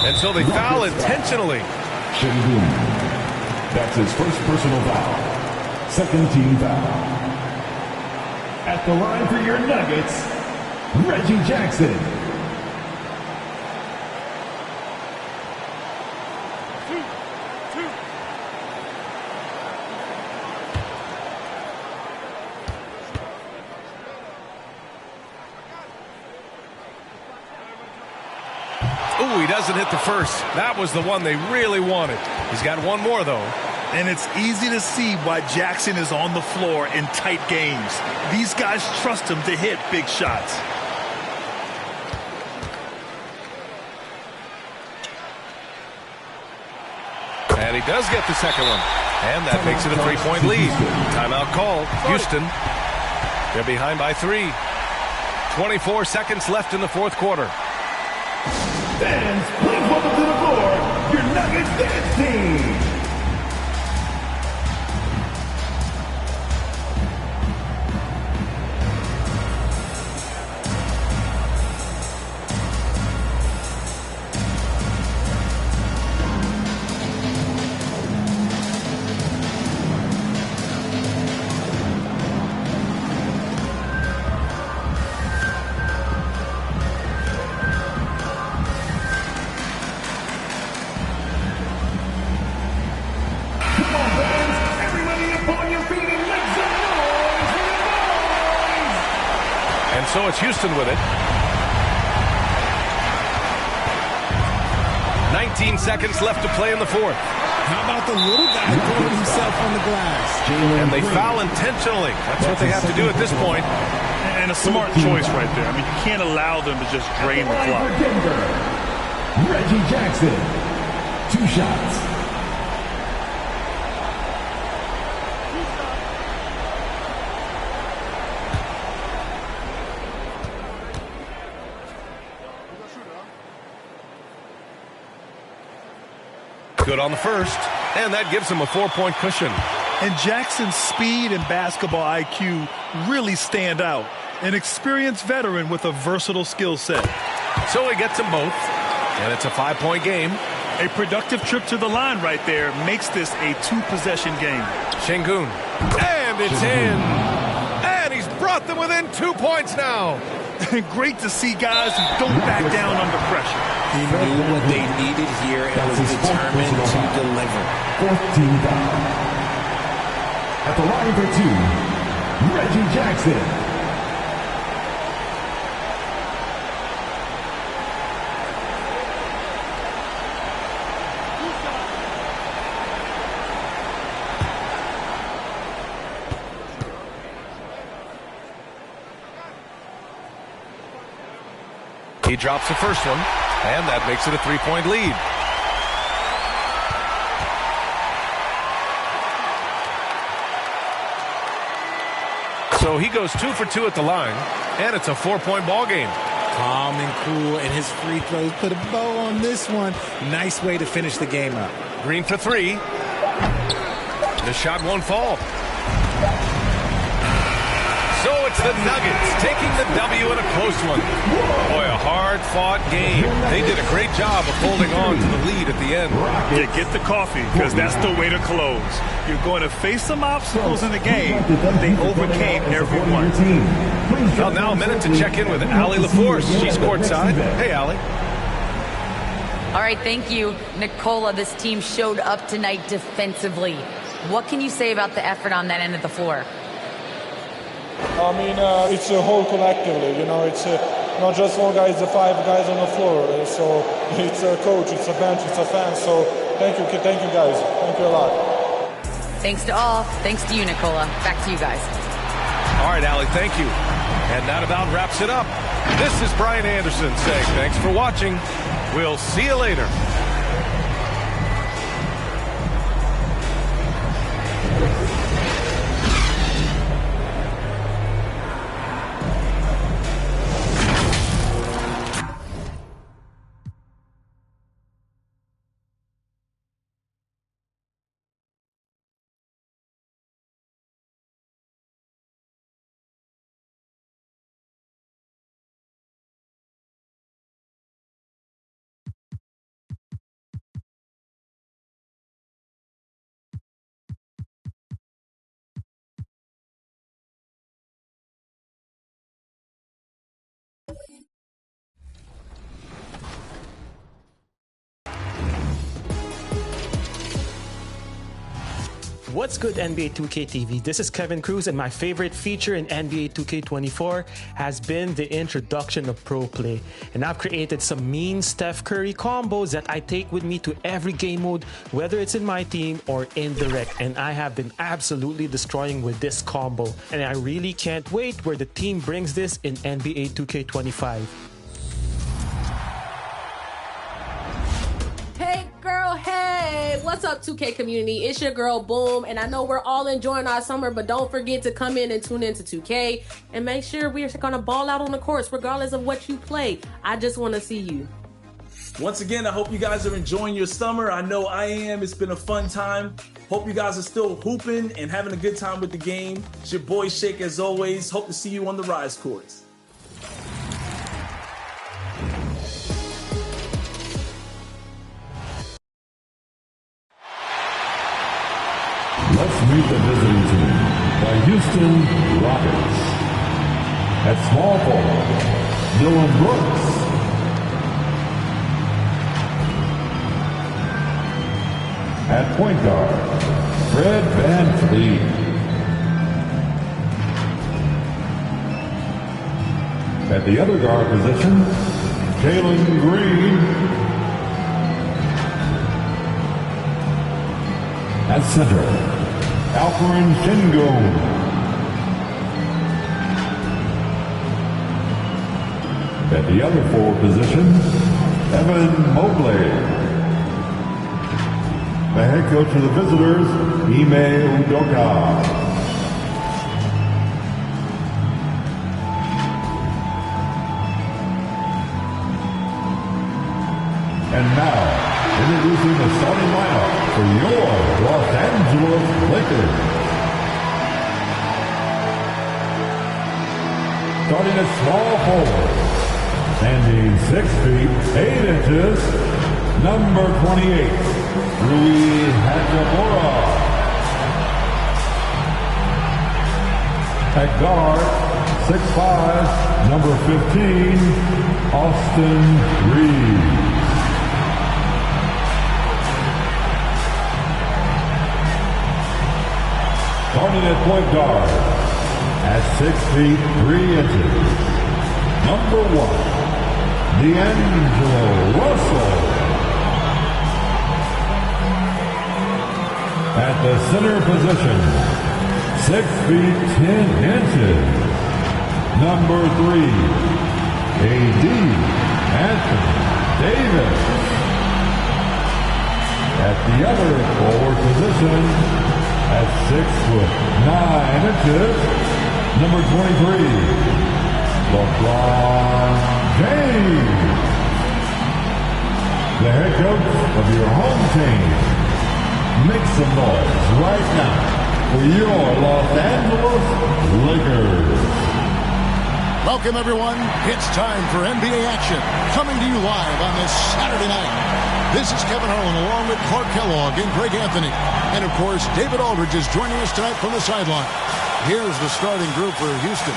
And so they foul intentionally.
Şengün. That's his first personal foul. Second team foul. At the line for your Nuggets, Reggie Jackson.
Ooh, he doesn't hit the first. That was the one they really wanted. He's got one more, though.
And it's easy to see why Jackson is on the floor in tight games. These guys trust him to hit big shots.
And he does get the second one. And that makes it a 3-point lead. Timeout call. Houston. They're behind by 3. 24 seconds left in the fourth quarter.
Fans, please welcome to the floor your Nuggets dance team.
it's Houston with it. 19 seconds left to play in the fourth.
How about the little guy throwing himself on the glass?
And they foul intentionally. That's what they have to do at this point.
And a smart choice right there. I mean, you can't allow them to just drain the clock.
Reggie Jackson, 2 shots.
Good on the first, and that gives him a 4-point cushion.
And Jackson's speed and basketball IQ really stand out. An experienced veteran with a versatile skill set.
So he gets them both, and it's a 5-point game.
A productive trip to the line right there makes this a 2-possession game.
Şengün, and it's in. And he's brought them within 2 points now.
Great to see guys who don't back down under pressure.
He knew what they needed here and was determined to deliver.
14 down. At the line for 2, Reggie Jackson.
He drops the first one, and that makes it a 3-point lead. So he goes 2 for 2 at the line, and it's a 4-point ball game.
Calm and cool, and his free throws put a bow on this one. Nice way to finish the game up.
Green for 3. The shot won't fall. So it's the Nuggets taking the W in a close one. Boy, a hard-fought game. They did a great job of holding on to the lead at the end.
Yeah, get the coffee, because that's the way to close. You're going to face some obstacles in the game, but they overcame every one.
Well, now a minute to check in with Allie LaForce. She's courtside. Hey, Allie.
All right, thank you, Nicola. This team showed up tonight defensively. What can you say about the effort on that end of the floor?
I mean, it's a whole collectively, you know, it's not just one guy, it's the 5 guys on the floor. So it's a coach, it's a bench, it's a fan. So thank you guys. Thank you a lot.
Thanks to all. Thanks to you, Nicola. Back to you guys.
All right, Allie, thank you. And that about wraps it up. This is Brian Anderson saying thanks for watching. We'll see you later.
What's good, NBA 2K TV? This is Kevin Cruz, and my favorite feature in NBA 2K24 has been the introduction of Pro Play. And I've created some mean Steph Curry combos that I take with me to every game mode, whether it's in my team or in the rec. And I have been absolutely destroying with this combo. And I really can't wait where the team brings this in NBA 2K25.
Hey girl, hey, what's up 2K community? It's your girl Boom, and I know we're all enjoying our summer, but don't forget to come in and tune into 2K and make sure we're gonna ball out on the courts regardless of what you play. I just want to see you.
Once again, I hope you guys are enjoying your summer. I know I am. It's been a fun time. Hope you guys are still hooping and having a good time with the game. It's your boy Shake as always. Hope to see you on the Rise courts.
Let's meet the visiting team, the Houston Rockets. At small forward, Dylan Brooks. At point guard, Fred VanVleet. At the other guard position, Jalen Green. At center, Alperin Sengun. At the other forward position, Evan Mobley. The head coach of the visitors, Ime Udoka. And now, introducing the starting lineup for your Los Angeles Lakers. Starting at small forward, standing 6 feet 8 inches, number 28, Rui Hachimura. At guard, 6'5", number 15, Austin Reeves. Starting at point guard, at 6 feet 3 inches, number 1, D'Angelo Russell. At the center position, 6 feet 10 inches, number 3, A.D. Anthony Davis. At the other forward position, at 6'9" number 23, LeBron James. The head coach of your home team. Make some noise right now for your Los Angeles Lakers.
Welcome, everyone. It's time for NBA action, coming to you live on this Saturday night. This is Kevin Harlan along with Clark Kellogg and Greg Anthony. And, of course, David Aldridge is joining us tonight from the sideline. Here's the starting group for Houston.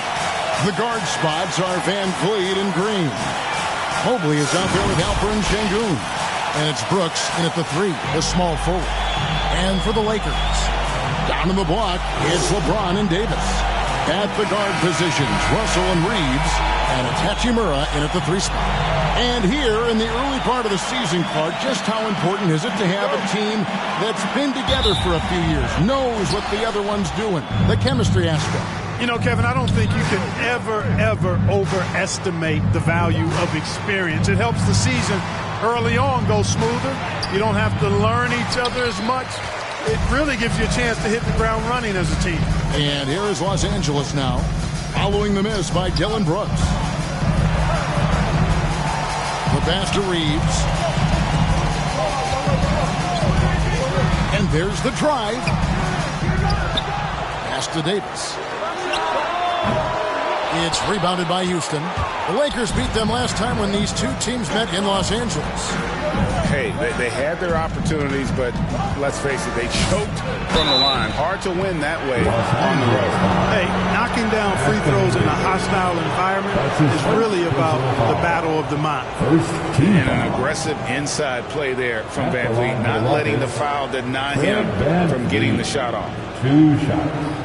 The guard spots are Van Vliet and Green. Mobley is out there with Alperin Sengun. And it's Brooks in at the 3, the small forward. And for the Lakers, down in the block, it's LeBron and Davis. At the guard positions, Russell and Reeves. And it's Hachimura in at the 3 spot. And here in the early part of the season, Clark, just how important is it to have a team that's been together for a few years, knows what the other one's doing, the chemistry aspect?
You know, Kevin, I don't think you can ever overestimate the value of experience. It helps the season early on go smoother. You don't have to learn each other as much. It really gives you a chance to hit the ground running as a team.
And here is Los Angeles now, following the miss by Dillon Brooks. The pass to Reeves. And there's the drive. Pass to Davis. It's rebounded by Houston. The Lakers beat them last time when these two teams met in Los Angeles.
Hey, they had their opportunities, but let's face it, they choked from the line. Hard to win that way on the road.
Hey, knocking down free throws in a hostile environment is really about the battle of the mind.
And an aggressive inside play there from Van Vliet, not letting the foul deny him from getting the shot off.
2 shots.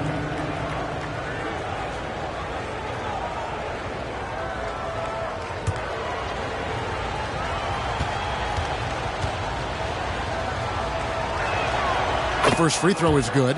The first free throw is good.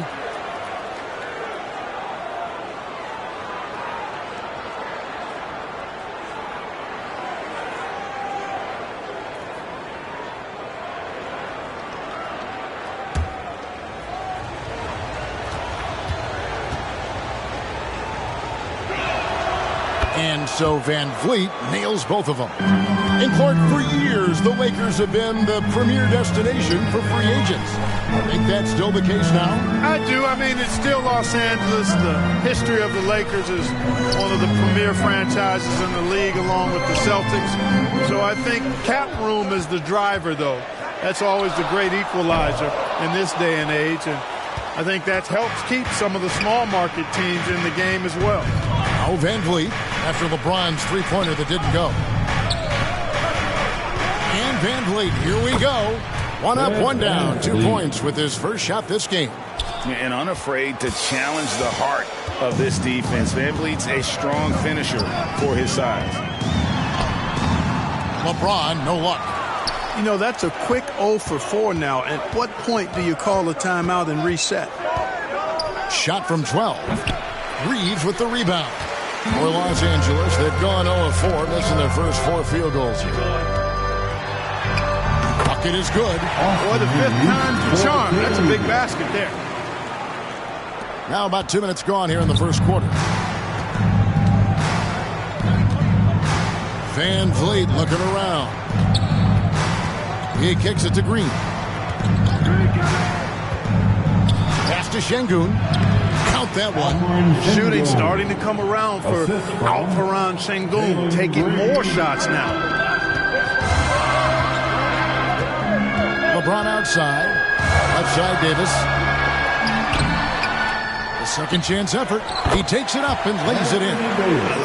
And so Van Vliet nails both of them. And Clark, for years, the Lakers have been the premier destination for free agents. I think that's still the case now.
I do. I mean, it's still Los Angeles. The history of the Lakers is one of the premier franchises in the league, along with the Celtics. So I think cap room is the driver, though. That's always the great equalizer in this day and age. And I think that helps keep some of the small market teams in the game as well.
Now Van Vliet, after LeBron's three-pointer that didn't go. And Van Vliet, here we go. 1 up, 1 down, 2 points with his first shot this game.
and unafraid to challenge the heart of this defense. VanVleet's a strong finisher for his size.
LeBron, no luck.
You know, that's a quick 0 for 4 now. At what point do you call a timeout and reset?
Shot from 12. Reeves with the rebound. For Los Angeles, they've gone 0-4, missing their first 4 field goals here. Bucket is good.
Boy, the 5th time's the charm. That's a big basket there.
Now about 2 minutes gone here in the first quarter. VanVleet looking around. He kicks it to Green. Pass to Şengün. Count that one.
Shooting starting to come around for Alperen Şengün, taking more shots now.
LeBron outside. Left side, Davis. The second chance effort. He takes it up and lays it in.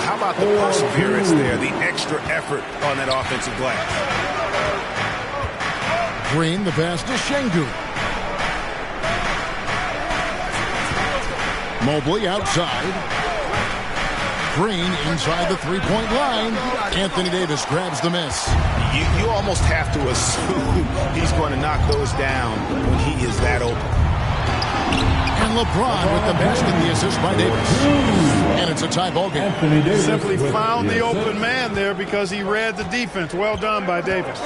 How about the perseverance there, the extra effort on that offensive glass?
Green, the pass to Şengün. Mobley outside. Green inside the three-point line. Anthony Davis grabs the miss.
You almost have to assume he's going to knock those down when he is that open.
And LeBron with the basket, the assist by Davis. And it's a tie ball game.
Simply found the open man there because he read the defense. Well done by Davis.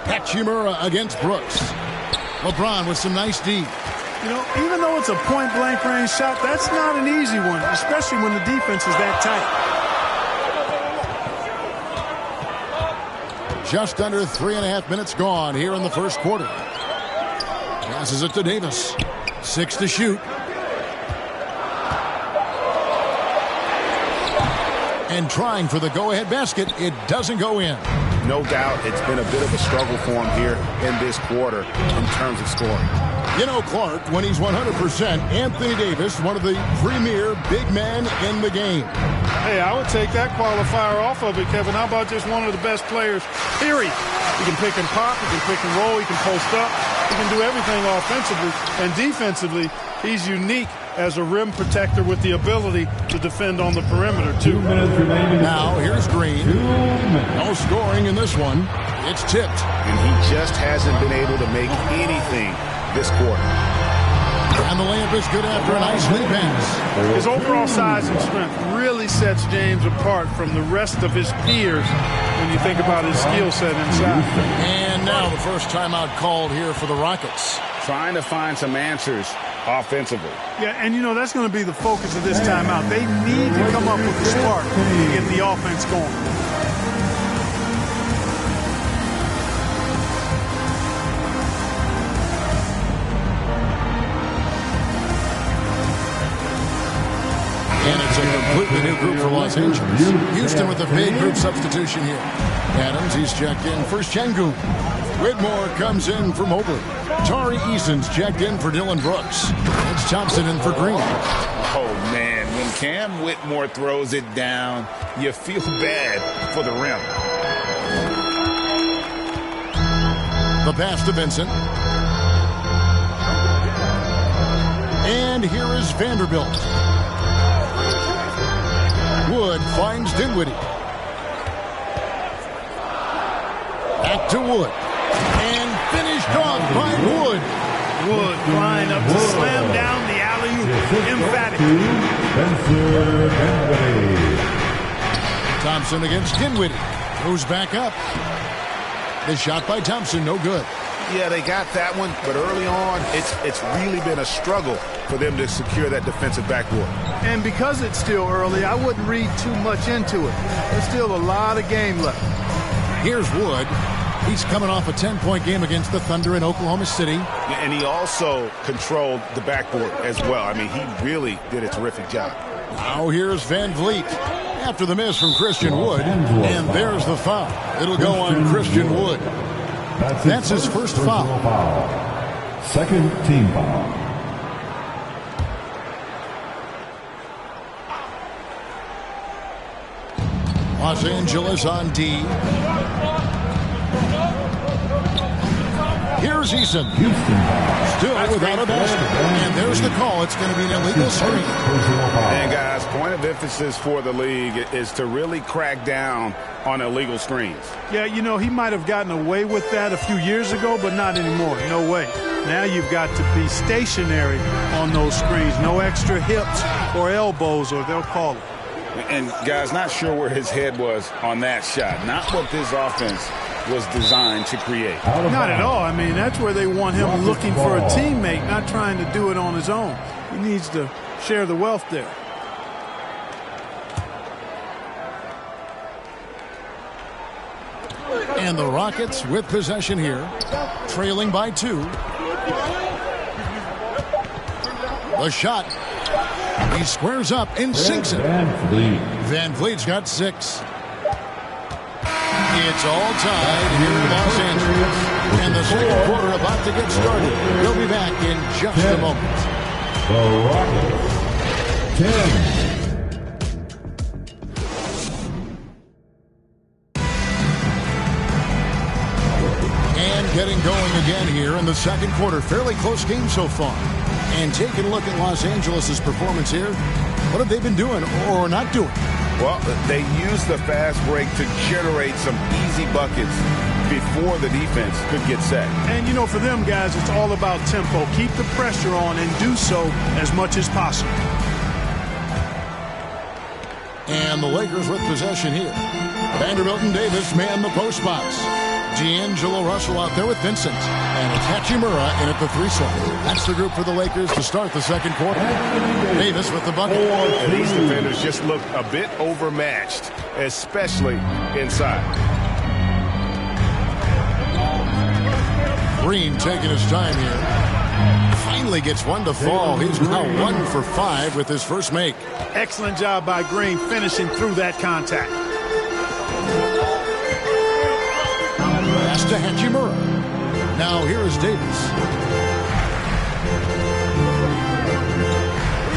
Hachimura against Brooks. LeBron with some nice D.
You know, even though it's a point-blank range shot, that's not an easy one, especially when the defense is that tight.
Just under 3.5 minutes gone here in the first quarter. Passes it to Davis. 6 to shoot. And trying for the go-ahead basket. It doesn't go in.
No doubt it's been a bit of a struggle for him here in this quarter in terms of scoring.
You know, Clark, when he's 100%, Anthony Davis, one of the premier big men in the game.
Hey, I would take that qualifier off of it, Kevin. How about just one of the best players, period? He can pick and pop, he can pick and roll, he can post up, he can do everything offensively. And defensively, he's unique as a rim protector with the ability to defend on the perimeter, too.
2 minutes remaining.
Now, here's Green. No scoring in this one. It's tipped.
And he just hasn't been able to make anything this quarter.
And the layup is good after a nice lead pass.
His overall size and strength really sets James apart from the rest of his peers when you think about his skill set inside.
And now the first timeout called here for the Rockets.
Trying to find some answers offensively.
Yeah, and you know, that's going to be the focus of this timeout. They need to come up with a spark to get the offense going.
And it's a completely new group for Los Angeles. Houston with a big group substitution here. Adams, he's checked in for Şengün. Whitmore comes in for Mobley. Tari Eason's checked in for Dylan Brooks. It's Thompson in for Green.
Oh, man, when Cam Whitmore throws it down, you feel bad for the rim.
The pass to Vincent. And here is Vanderbilt. Wood finds Dinwiddie. Back to Wood. And finished off by Wood.
Wood flying up to slam down the alley-oop. Emphatic.
Thompson against Dinwiddie. Goes back up. The shot by Thompson, no good.
Yeah, they got that one, but early on, it's really been a struggle for them to secure that defensive backboard.
And because it's still early, I wouldn't read too much into it. There's still a lot of game left.
Here's Wood. He's coming off a 10-point game against the Thunder in Oklahoma City.
And he also controlled the backboard as well. I mean, he really did a terrific job.
Now here's VanVleet after the miss from Christian Wood. And there's the foul. It'll go on Christian Wood. That's his first foul.
Second team foul.
Los Angeles on D. Here Here's Eason. Still without a basket. And there's the call. It's going to be an illegal screen.
And guys, point of emphasis for the league is to really crack down on illegal screens.
Yeah, you know, he might have gotten away with that a few years ago, but not anymore. No way. Now you've got to be stationary on those screens. No extra hips or elbows, or they'll call it.
And guys, not sure where his head was on that shot. Not what this offense was designed to create.
Not at all. I mean, that's where they want him looking for a teammate, not trying to do it on his own. He needs to share the wealth there.
And the Rockets with possession here, trailing by 2. The shot. He squares up and sinks it. Van Vliet's got 6. It's all tied here in Los Angeles. And the second quarter about to get started. We'll be back in just a moment.
The Rockets 10.
Getting going again here in the second quarter. Fairly close game so far. And taking a look at Los Angeles' performance here, what have they been doing or not doing?
Well, they used the fast break to generate some easy buckets before the defense could get set.
And, you know, for them guys, it's all about tempo. Keep the pressure on and do so as much as possible.
And the Lakers with possession here. Vanderbilt and Davis man the post box. D'Angelo Russell out there with Vincent. And it's Hachimura in at the 3 slot. That's the group for the Lakers to start the second quarter. Davis with the bucket.
And these defenders just look a bit overmatched, especially inside.
Green taking his time here. Finally gets one to fall. He's now 1 for 5 with his first make.
Excellent job by Green finishing through that contact.
Pass to Hachimura. Now here is Davis.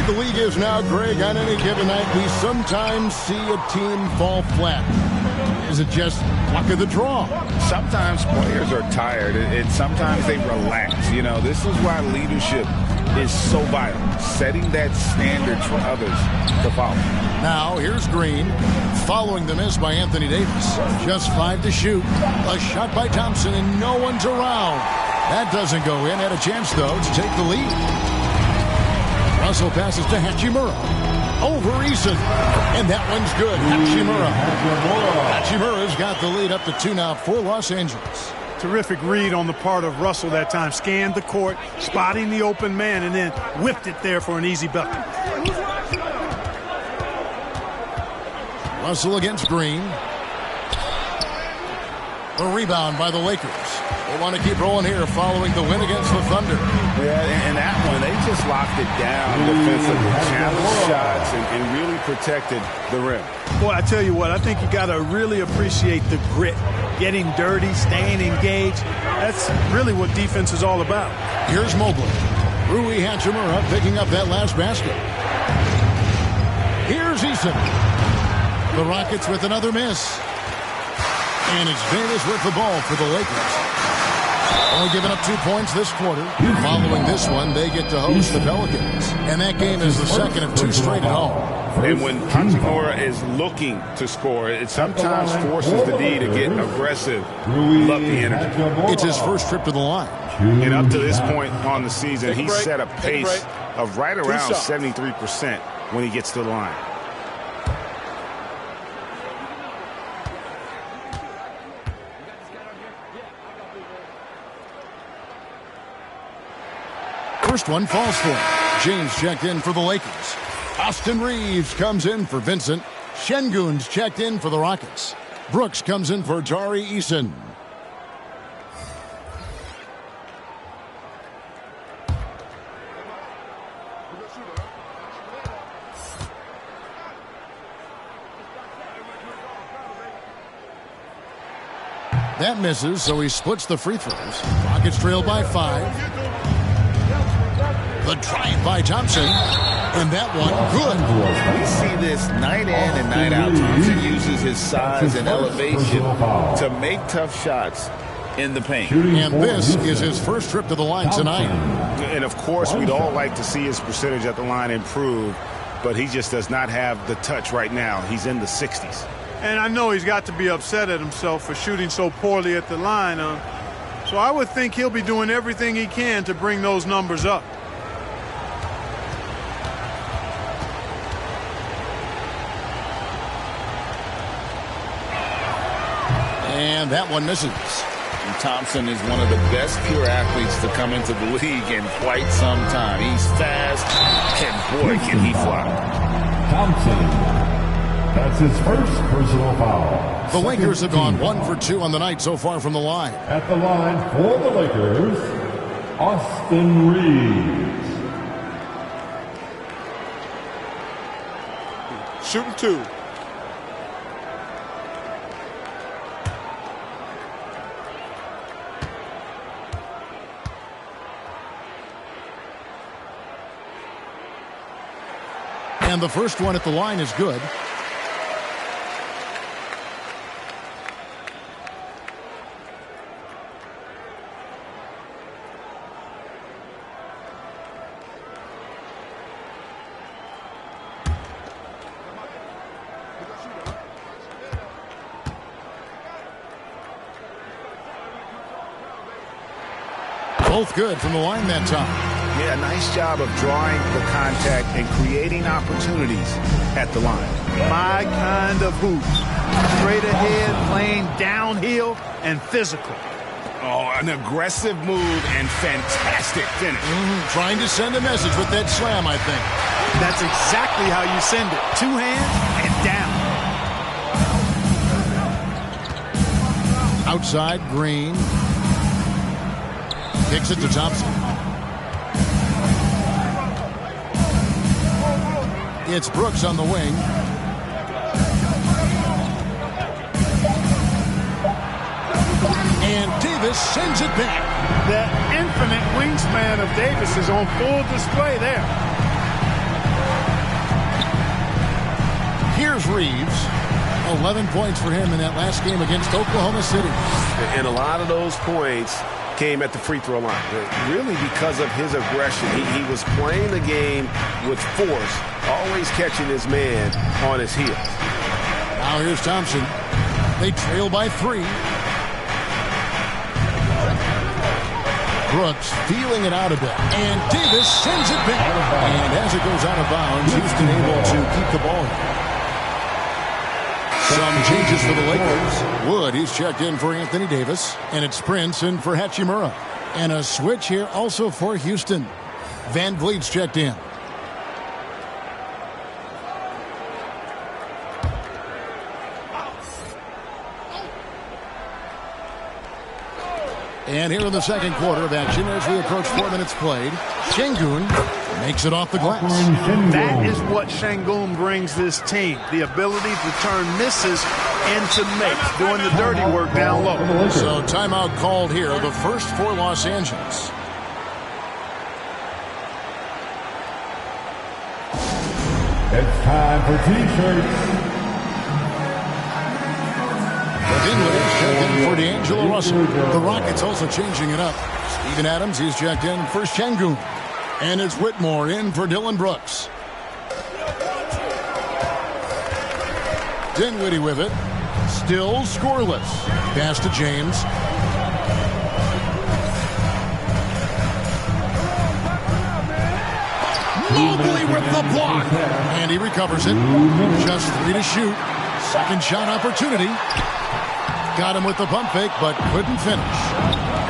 The league is now, Greg, on any given night, we sometimes see a team fall flat. Is it just luck of the draw?
Sometimes players are tired, and sometimes they relax. You know, this is why leadership is so vital, setting that standard for others to follow.
Now, here's Green, following the miss by Anthony Davis. Just 5 to shoot. A shot by Thompson, and no one's around. That doesn't go in. Had a chance, though, to take the lead. Russell passes to Hachimura. Over Eason. And that one's good. Hachimura's got the lead up to 2 now for Los Angeles.
Terrific read on the part of Russell that time. Scanned the court, spotting the open man, and then whipped it there for an easy bucket.
Russell against Green. The rebound by the Lakers. They want to keep rolling here following the win against the Thunder.
Yeah, and that one, they just locked it down defensively. Challenged shots and really protected the rim.
Boy, I tell you what, I think you got to really appreciate the grit. Getting dirty, staying engaged. That's really what defense is all about.
Here's Mobley. Rui Hachimura picking up that last basket. Here's Eason. The Rockets with another miss. And it's Davis with the ball for the Lakers. Only giving up 2 points this quarter. Following this one, they get to host the Pelicans. And that game is the second of 2 straight at home.
And when Hachimura is looking to score, it sometimes forces the D to get aggressive, love the energy.
It's his first trip to the line.
And up to this point on the season, he's set a pace of right around 73% when he gets to the line.
First one falls for him. James checked in for the Lakers. Austin Reeves comes in for Vincent. Şengün's checked in for the Rockets. Brooks comes in for Tari Eason. That misses, so he splits the free throws. Rockets trail by 5. The drive by Thompson. And that one, good.
We see this night in and night out. Thompson uses his size and elevation to make tough shots in the paint.
And this is his first trip to the line tonight.
And, of course, we'd all like to see his percentage at the line improve, but he just does not have the touch right now. He's in the 60s.
And I know he's got to be upset at himself for shooting so poorly at the line. So I would think he'll be doing everything he can to bring those numbers up.
And that one misses.
And Thompson is one of the best pure athletes to come into the league in quite some time. He's fast, and boy, can he fly.
Thompson. That's his first personal foul.
The Lakers have gone 1 for 2 on the night so far from the line.
At the line for the Lakers, Austin Reeves.
Shooting 2.
And the first one at the line is good. Both good from the line that time.
Yeah, nice job of drawing the contact and creating opportunities at the line.
My kind of hoops. Straight ahead, playing downhill, and physical.
Oh, an aggressive move and fantastic finish.
Trying to send a message with that slam, I think.
That's exactly how you send it. 2 hands and down.
Outside, Green. Kicks it to Thompson. It's Brooks on the wing. And Davis sends it back.
The infinite wingspan of Davis is on full display there.
Here's Reeves. 11 points for him in that last game against Oklahoma City.
And a lot of those points came at the free throw line. Really because of his aggression. He was playing the game with force, always catching his man on his heels.
Now here's Thompson. They trail by 3. Brooks feeling it out a bit. And Davis sends it back. And as it goes out of bounds, Houston able to keep the ball. Some changes for the Lakers. Wood, he's checked in for Anthony Davis. And it's Prince in for Hachimura. And a switch here also for Houston. Van Vliet's checked in. And here in the second quarter of action, as we approach 4 minutes played, Şengün makes it off the glass.
That is what Şengün brings this team. The ability to turn misses into makes, doing the dirty work down low.
So timeout called here, the first for Los Angeles.
It's time for T-shirts.
Dinwiddie's checked in for D'Angelo Russell. The Rockets also changing it up. Steven Adams, he's checked in for Şengün. And it's Whitmore in for Dylan Brooks. Dinwiddie with it. Still scoreless. Pass to James. Mobley with the block. And he recovers it. Just 3 to shoot. Second shot opportunity. Got him with the pump fake, but couldn't finish.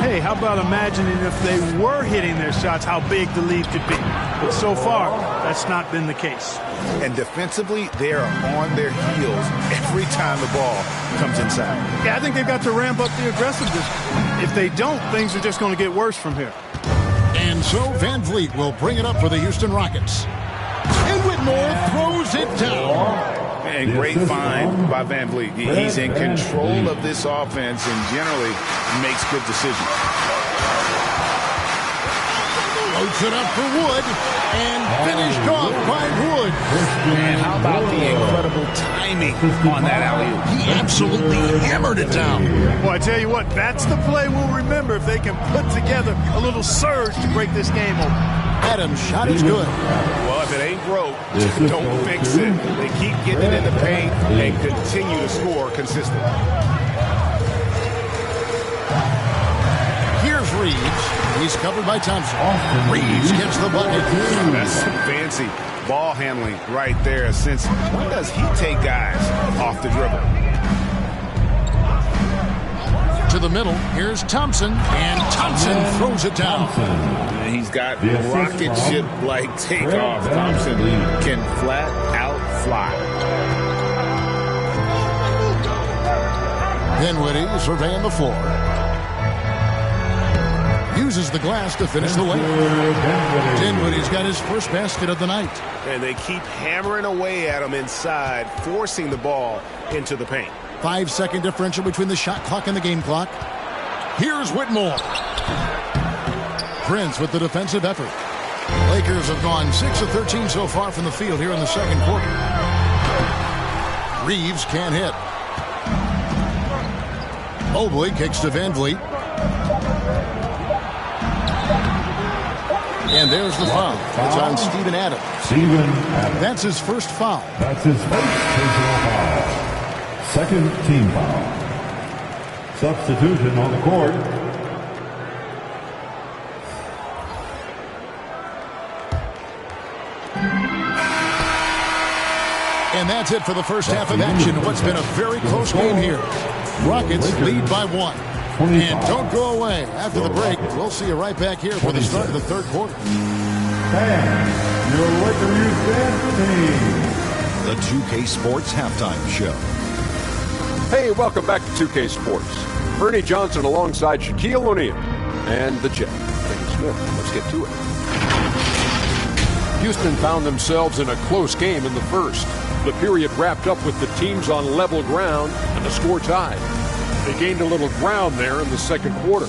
Hey, how about imagining if they were hitting their shots, how big the lead could be. But so far, that's not been the case.
And defensively, they are on their heels every time the ball comes inside.
Yeah, I think they've got to ramp up the aggressiveness. If they don't, things are just going to get worse from here.
And so Van Vliet will bring it up for the Houston Rockets. And Whitmore throws it down.
And great find by Van Vliet. He's in control of this offense and generally makes good decisions.
Floats it up for Wood. And finished off by Wood.
And how about the incredible timing on that alley-oop?
He absolutely hammered it down.
Well, I tell you what, that's the play we'll remember if they can put together a little surge to break this game open.
Adams' shot is good.
Well, if it ain't broke, don't fix it. They keep getting it in the paint and continue to score consistently.
Here's Reeves. He's covered by Thompson. Reeves gets the bucket.
That's some fancy ball handling right there. Since when does he take guys off the dribble?
To the middle. Here's Thompson. And Thompson throws it down.
And he's got rocket ship-like takeoff. Thompson can flat out fly.
Dinwiddie surveying the floor. Uses the glass to finish the layup. Dinwiddie's got his first basket of the night.
And they keep hammering away at him inside, forcing the ball into the paint.
5-second differential between the shot clock and the game clock. Here's Whitmore. Prince with the defensive effort. Lakers have gone 6 of 13 so far from the field here in the second quarter. Reeves can't hit. Mobley kicks to Van Vliet. And there's the foul. It's on Steven Adams. That's his first foul.
That's his first personal foul. Second team foul. Substitution on the court.
And that's it for the first half of action. What's been a very close game here. Rockets lead by 1. And don't go away. After the break, we'll see you right back here for the start of the third quarter.
Your Laker Youth Dance Team.
The 2K Sports Halftime Show.
Hey, welcome back to 2K Sports. Ernie Johnson alongside Shaquille O'Neal and the Jet. Thank you, Smith. Let's get to it. Houston found themselves in a close game in the first. The period wrapped up with the teams on level ground and the score tied. They gained a little ground there in the second quarter.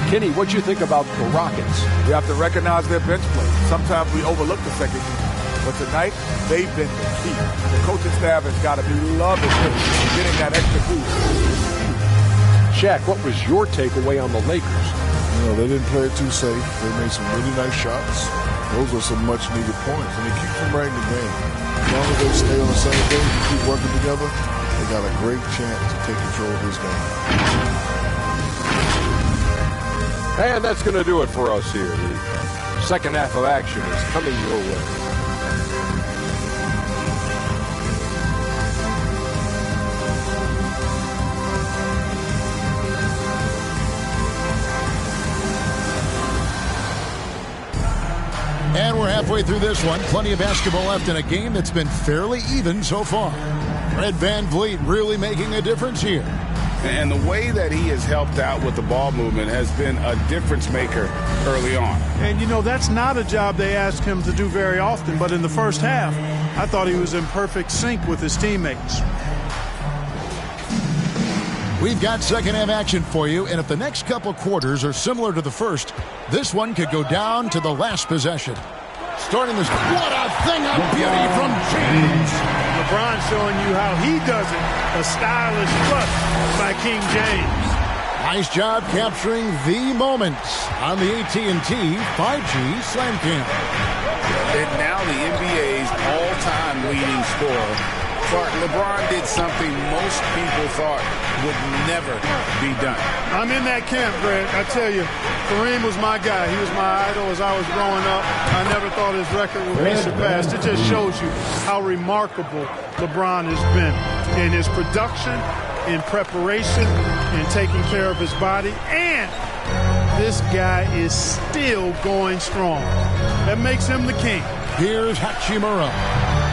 Kenny, what do you think about the Rockets?
You have to recognize their bench play. Sometimes we overlook the second unit. But tonight, they've been the key. The coaching staff has got to be loving getting that extra boost.
Shaq, what was your takeaway on the Lakers?
You know, they didn't play it too safe. They made some really nice shots. Those are some much-needed points. And they keep them right in the game. As long as they stay on the same page and keep working together, they got a great chance to take control of this game.
And that's going to do it for us here. The second half of action is coming your way.
And we're halfway through this one. Plenty of basketball left in a game that's been fairly even so far. Fred Van Vliet really making a difference here.
And the way that he has helped out with the ball movement has been a difference maker early on.
And, you know, that's not a job they ask him to do very often. But in the first half, I thought he was in perfect sync with his teammates.
We've got second half action for you, and if the next couple quarters are similar to the first, this one could go down to the last possession. Starting this, what a thing of beauty from James.
LeBron showing you how he does it. A stylish flush by King James.
Nice job capturing the moments on the AT&T 5G Slam Cam.
And now the NBA's all-time leading scorer. Clark, LeBron did something most people thought would never be done.
I'm in that camp, Greg. I tell you, Kareem was my guy. He was my idol as I was growing up. I never thought his record would be surpassed. It just shows you how remarkable LeBron has been in his production, in preparation, in taking care of his body. And this guy is still going strong. That makes him the king.
Here's Hachimura.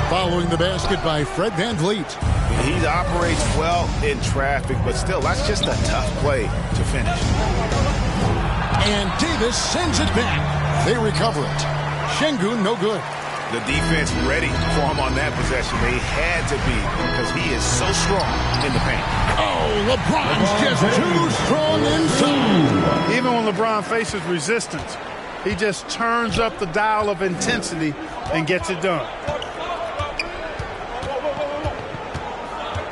Following the basket by Fred Van Vliet.
He operates well in traffic, but still, that's just a tough play to finish.
And Davis sends it back. They recover it. Şengün, no good.
The defense ready for him on that possession. They had to be because he is so strong in the paint.
Oh, LeBron's just too strong inside.
Even when LeBron faces resistance, He just turns up the dial of intensity and gets it done.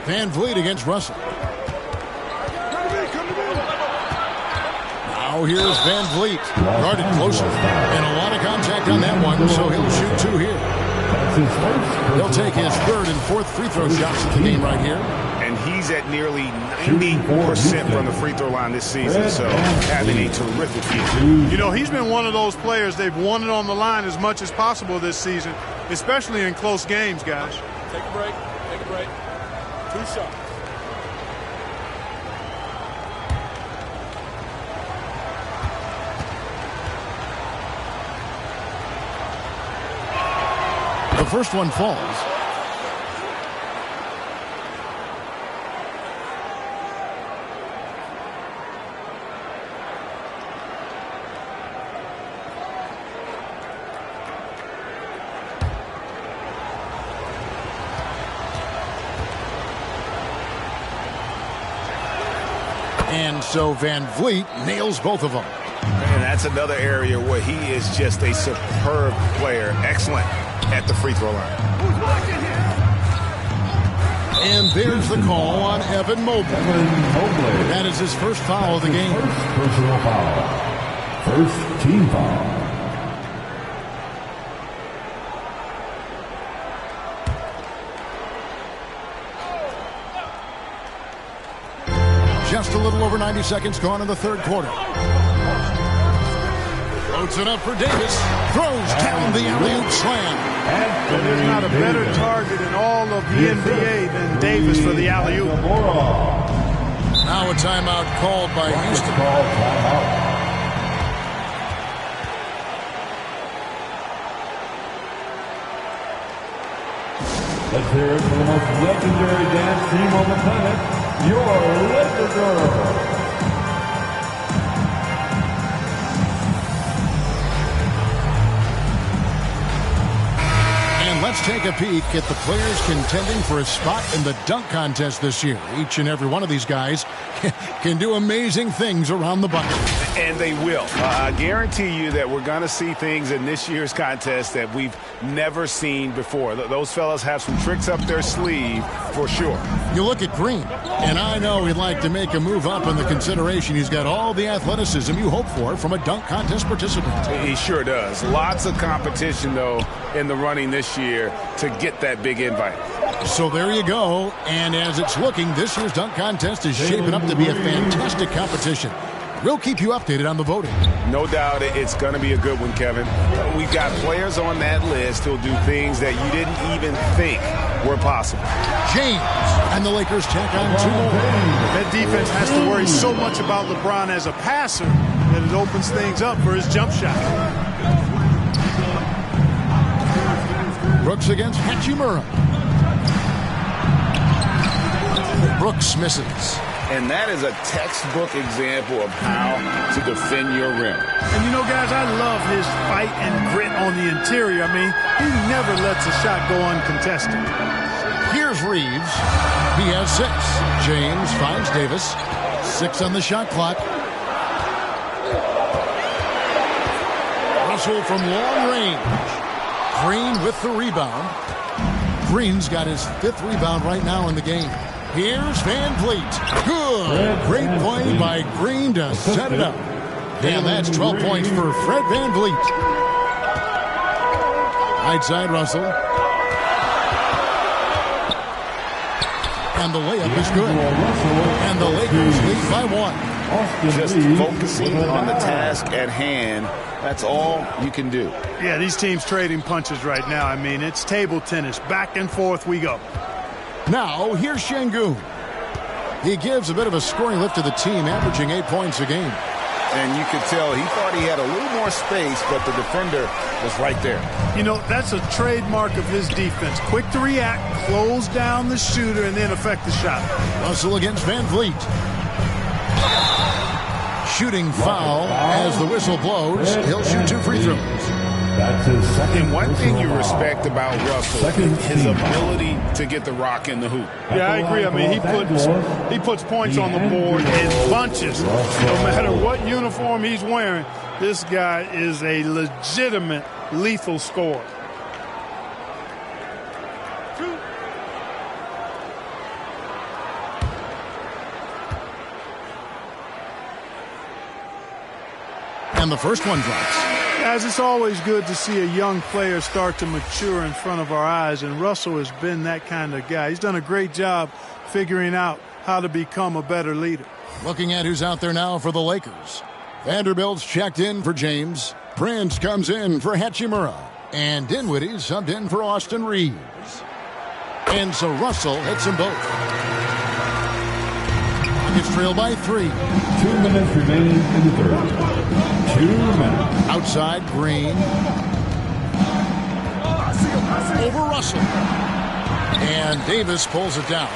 Van Vliet against Russell. Now here's Van Vliet, guarded closer, and a lot of contact on that one, so he'll shoot 2 here. He'll take his 3rd and 4th free throw shots of the game right here.
And he's at nearly 90% from the free throw line this season, so having a terrific year.
You know, he's been one of those players, they've won it on the line as much as possible this season, especially in close games, guys.
Take a break. 2 shots.
The first one falls. And so Van Vliet nails both of them.
And that's another area where he is just a superb player. Excellent at the free throw line.
And there's the call on Evan Mobley. That is his first foul of the game.
First personal foul. First team foul.
Just a little over 90 seconds gone in the 3rd quarter. Floats it up for Davis. Throws down the alley-oop slam.
There's not a better target in all of the NBA than Davis for the alley-oop.
Now a timeout called by Houston.
Let's hear it for the most legendary dance team on the planet, your Laker Girls.
And let's take a peek at the players contending for a spot in the dunk contest this year. Each and every one of these guys can do amazing things around the bucket.
And they will. I guarantee you that we're going to see things in this year's contest that we've never seen before. Those fellas have some tricks up their sleeve for sure.
You look at Green, and I know he'd like to make a move up in the consideration. He's got all the athleticism you hope for from a dunk contest participant.
He sure does. Lots of competition, though, in the running this year to get that big invite.
So there you go. And as it's looking, this year's dunk contest is shaping up to be a fantastic competition. We'll keep you updated on the voting.
No doubt it's going to be a good one, Kevin. We've got players on that list who'll do things that you didn't even think were possible.
James and the Lakers tack on 2 more.
That defense has to worry so much about LeBron as a passer that it opens things up for his jump shot.
Brooks against Hachimura. Brooks misses.
And that is a textbook example of how to defend your rim.
And you know, guys, I love his fight and grit on the interior. I mean, he never lets a shot go uncontested.
Here's Reeves. He has 6. James finds Davis. 6 on the shot clock. Russell from long range. Green with the rebound. Green's got his 5th rebound right now in the game. Here's Van Vliet. Good. Great play by Green to set it up. And that's 12 points for Fred Van Vliet. Right side, Russell. And the layup is good. And the Lakers lead by 1.
Just focusing on the task at hand. That's all you can do.
Yeah, these teams trading punches right now. I mean, it's table tennis. Back and forth we go.
Now, here's Şengün. He gives a bit of a scoring lift to the team, averaging 8 points a game.
And you could tell he thought he had a little more space, but the defender was right there.
You know, that's a trademark of his defense. Quick to react, close down the shooter, and then affect the shot.
Russell against Van Vliet. Shooting foul as the whistle blows. He'll shoot 2 free throws.
That's his second.
And one thing you respect about Russell is his ability to get the rock in the hoop.
Yeah, I agree. I mean, he puts points on the board in bunches. No matter what uniform he's wearing, This guy is a legitimate lethal scorer.
And the first one drops.
Guys, it's always good to see a young player start to mature in front of our eyes, and Russell has been that kind of guy. He's done a great job figuring out how to become a better leader.
Looking at who's out there now for the Lakers. Vanderbilt's checked in for James. Prince comes in for Hachimura. And Dinwiddie subbed in for Austin Reeves. And so Russell hits them both. It's trailed by 3.
2 minutes remaining in the third. 2 minutes.
Outside, Green. Over Russell. And Davis pulls it down.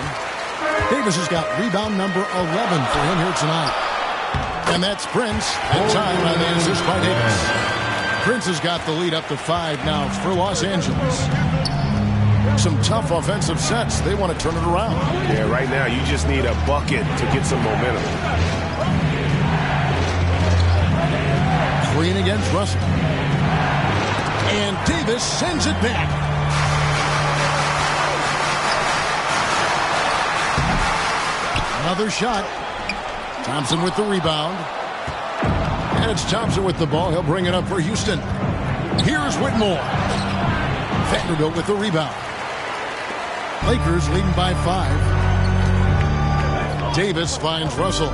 Davis has got rebound number 11 for him here tonight. And that's Prince. And time on the assist by Davis. Prince has got the lead up to 5 now for Los Angeles. Some tough offensive sets. They want to turn it around.
Yeah, right now you just need a bucket to get some momentum.
Green against Russell. And Davis sends it back. Another shot. Thompson with the rebound. And it's Thompson with the ball. He'll bring it up for Houston. Here's Whitmore. Vanderbilt with the rebound. Lakers leading by 5. Davis finds Russell.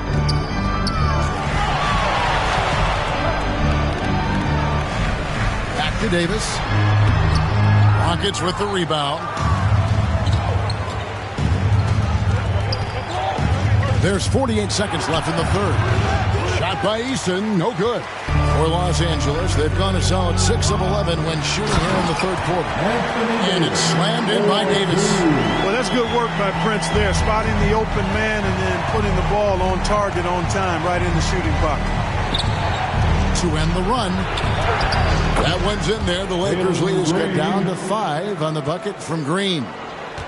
Back to Davis. Rockets with the rebound. There's 48 seconds left in the third. Shot by Easton, no good. For Los Angeles, they've gone a solid 6 of 11 when shooting here in the third quarter. And it's slammed in by Davis.
Well, that's good work by Prince there, spotting the open man and then putting the ball on target on time right in the shooting bucket.
To end the run. That one's in there. The Lakers lead is cut down to 5 on the bucket from Green.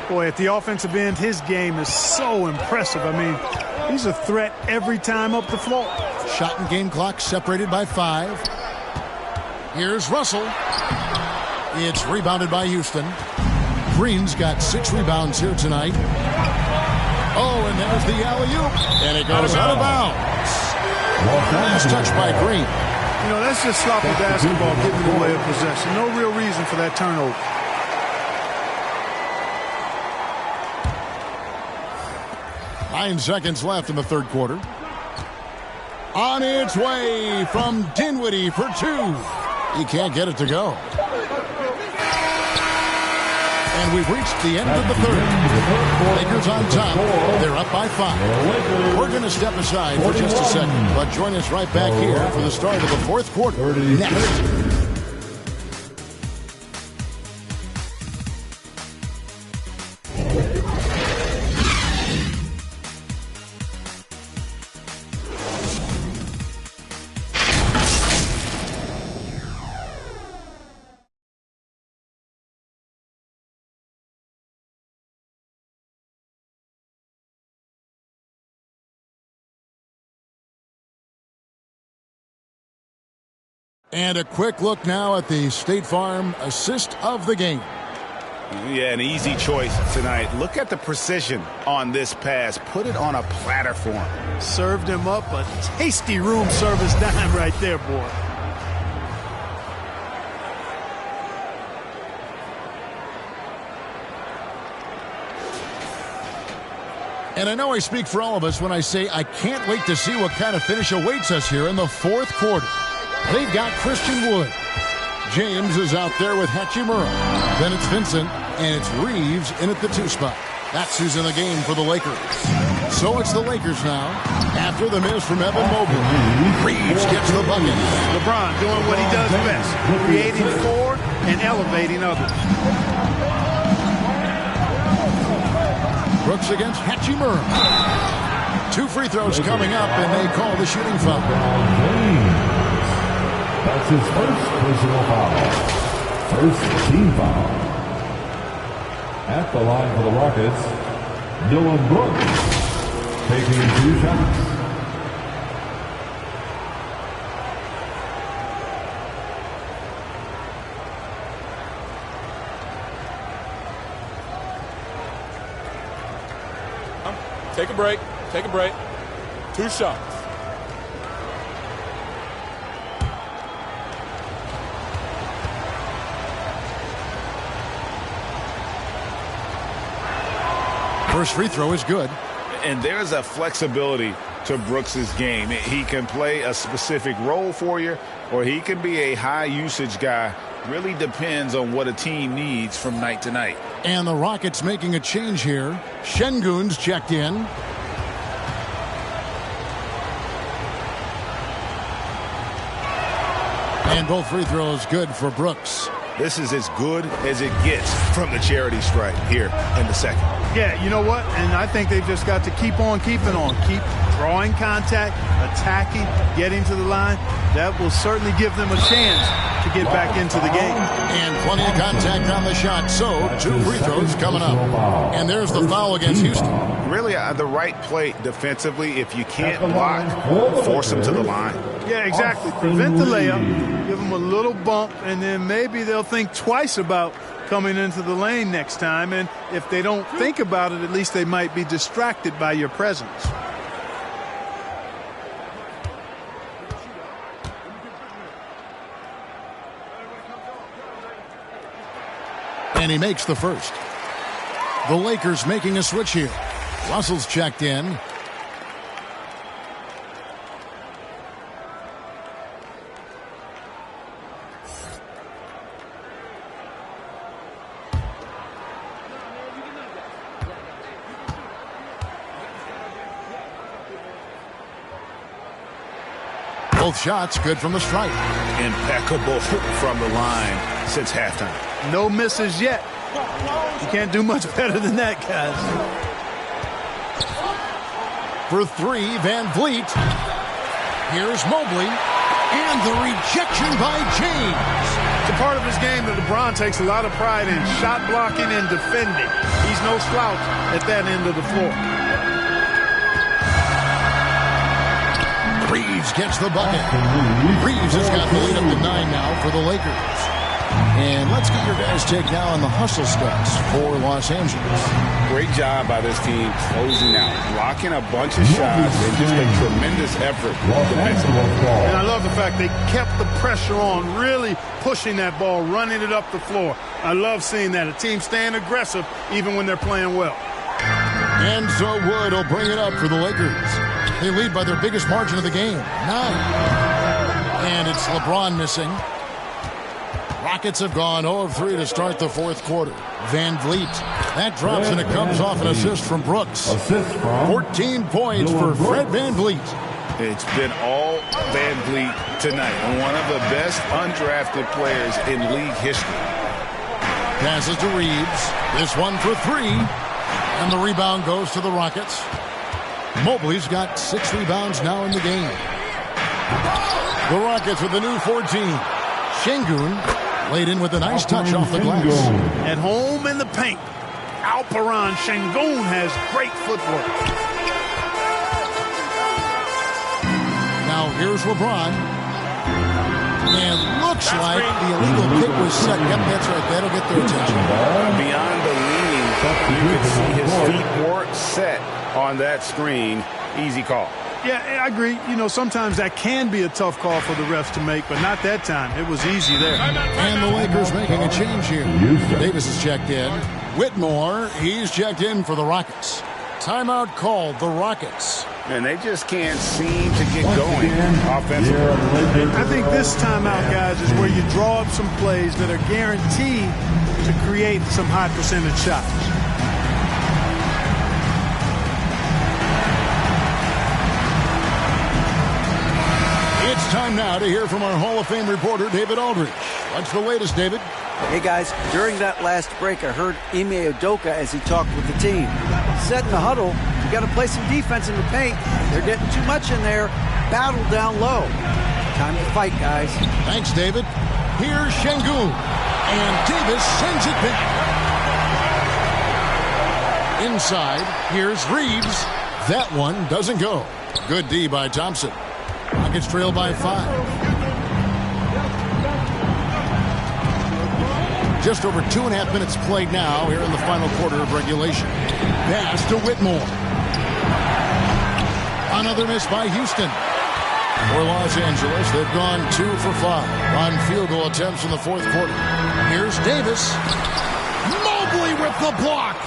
Boy, at the offensive end, his game is so impressive. I mean, he's a threat every time up the floor.
Shot and game clock separated by 5. Here's Russell. It's rebounded by Houston. Green's got 6 rebounds here tonight. Oh, and there's the alley-oop. And it goes out of bounds. Last touch by Green.
You know, that's just sloppy basketball getting in the way of possession. No real reason for that turnover.
Nine seconds left in the third quarter. On its way from Dinwiddie for 2. He can't get it to go. And we've reached the end of the third. Lakers on top. They're up by 5. We're going to step aside for just a second, but join us right back here for the start of the fourth quarter next. And a quick look now at the State Farm assist of the game.
Yeah, an easy choice tonight. Look at the precision on this pass. Put it on a platter for him.
Served him up a tasty room service dime right there, boy.
And I know I speak for all of us when I say I can't wait to see what kind of finish awaits us here in the fourth quarter. They've got Christian Wood. James is out there with Hachimura. Then it's Vincent, and it's Reeves in at the 2 spot. That's who's in the game for the Lakers. So it's the Lakers now, after the miss from Evan Mobley. Reeves gets the bucket.
LeBron doing what he does best, creating for and elevating others.
Brooks against Hachimura. 2 free throws coming up, and they call the shooting foul.
That's his first personal foul. First team foul. At the line for the Rockets, Dylan Brooks taking 2 shots.
Take a break. Take a break. 2 shots.
First free throw is good.
And there's a flexibility to Brooks's game. He can play a specific role for you, or he can be a high-usage guy. Really depends on what a team needs from night to night.
And the Rockets making a change here. Şengün's checked in. And both free throws good for Brooks.
This is as good as it gets from the charity stripe here in the second.
Yeah, you know what? And I think they've just got to keep on keeping on. Keep drawing contact, attacking, getting to the line. That will certainly give them a chance to get back into the game.
And plenty of contact on the shot. So 2 free throws coming up. And there's the foul against Houston.
Really the right play defensively. If you can't block, force them to the line.
Yeah, exactly. Prevent the layup, give them a little bump, and then maybe they'll think twice about coming into the lane next time. And if they don't think about it, at least they might be distracted by your presence.
And he makes the first. The Lakers making a switch here. Russell's checked in. Both shots good from the stripe.
Impeccable from the line since halftime.
No misses yet. You can't do much better than that, guys.
For 3, Van Vliet. Here's Mobley. And the rejection by James.
It's a part of his game that LeBron takes a lot of pride in. Shot blocking and defending. He's no slouch at that end of the floor.
Reeves gets the bucket. Reeves has got the lead up to 9 now for the Lakers. And let's get your guys' take now on the hustle stats for Los Angeles.
Great job by this team closing out, blocking a bunch of shots, and just a tremendous effort defensively.
And I love the fact they kept the pressure on, really pushing that ball, running it up the floor. I love seeing that. A team staying aggressive even when they're playing well.
And so Wood will bring it up for the Lakers. They lead by their biggest margin of the game, 9. And it's LeBron missing. Rockets have gone 0 of 3 to start the 4th quarter. Van Vliet. That drops and it comes off an assist from Brooks. 14 points for Fred Van Vliet.
It's been all Van Vliet tonight. One of the best undrafted players in league history.
Passes to Reeves. This one for 3. And the rebound goes to the Rockets. Mobley's got 6 rebounds now in the game. The Rockets with the new 14. Şengün laid in with a nice touch off the glass.
At home in the paint. Alperen Şengün has great footwork.
Now here's LeBron. And looks like the illegal kick was set. Yep, that's right. That'll get their attention.
Beyond the leaning, you can see his feet weren't set on that screen. Easy call.
Yeah, I agree. You know, sometimes that can be a tough call for the refs to make, but not that time. It was easy there.
And the Lakers making a change here. Davis is checked in. Whitmore, he's checked in for the Rockets. Timeout called, the Rockets.
And they just can't seem to get going offensively.
I think this timeout, guys, is where you draw up some plays that are guaranteed to create some high percentage shots.
It's time now to hear from our Hall of Fame reporter, David Aldridge. What's the latest, David?
Hey, guys, during that last break, I heard Ime Udoka as he talked with the team. He said in the huddle, you got to play some defense in the paint. They're getting too much in there. Battle down low. Time to fight, guys.
Thanks, David. Here's Şengün. And Davis sends it back. Inside, here's Reeves. That one doesn't go. Good D by Thompson. Rockets trail by 5. Just over 2.5 minutes played now here in the final quarter of regulation. Pass to Whitmore. Another miss by Houston. For Los Angeles, they've gone 2 for 5 on field goal attempts in the fourth quarter. Here's Davis. Mobley with the block.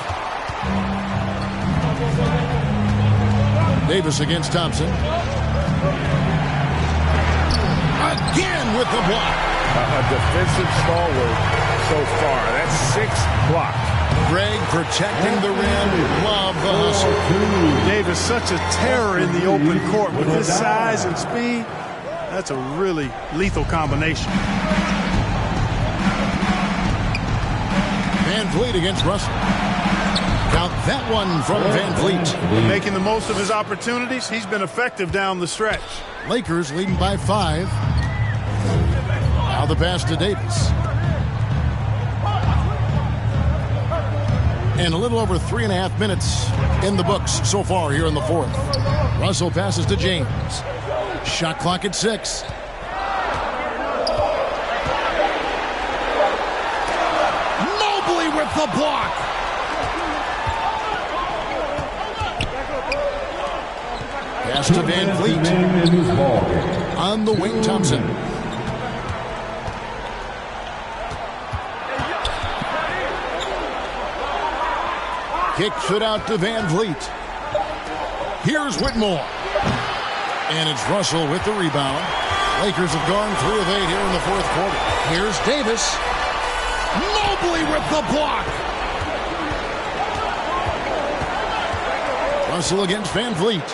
Davis against Thompson. Again with the block.
A defensive stalwart so far. That's 6 blocked.
Greg protecting the rim. Love the hustle.
Davis, such a terror in the open court with his size and speed. That's a really lethal combination.
Van Vliet against Russell. Count that one from Van Vliet.
Making the most of his opportunities. He's been effective down the stretch.
Lakers leading by 5. Now the pass to Davis. And a little over 3.5 minutes in the books so far here in the fourth. Russell passes to James. Shot clock at 6. Mobley with the block. Pass to Van Vliet. On the wing, Thompson. Kicks it out to Van Vliet. Here's Whitmore. And it's Russell with the rebound. Lakers have gone 3 of 8 here in the fourth quarter. Here's Davis. Mobley with the block. Russell against Van Vliet.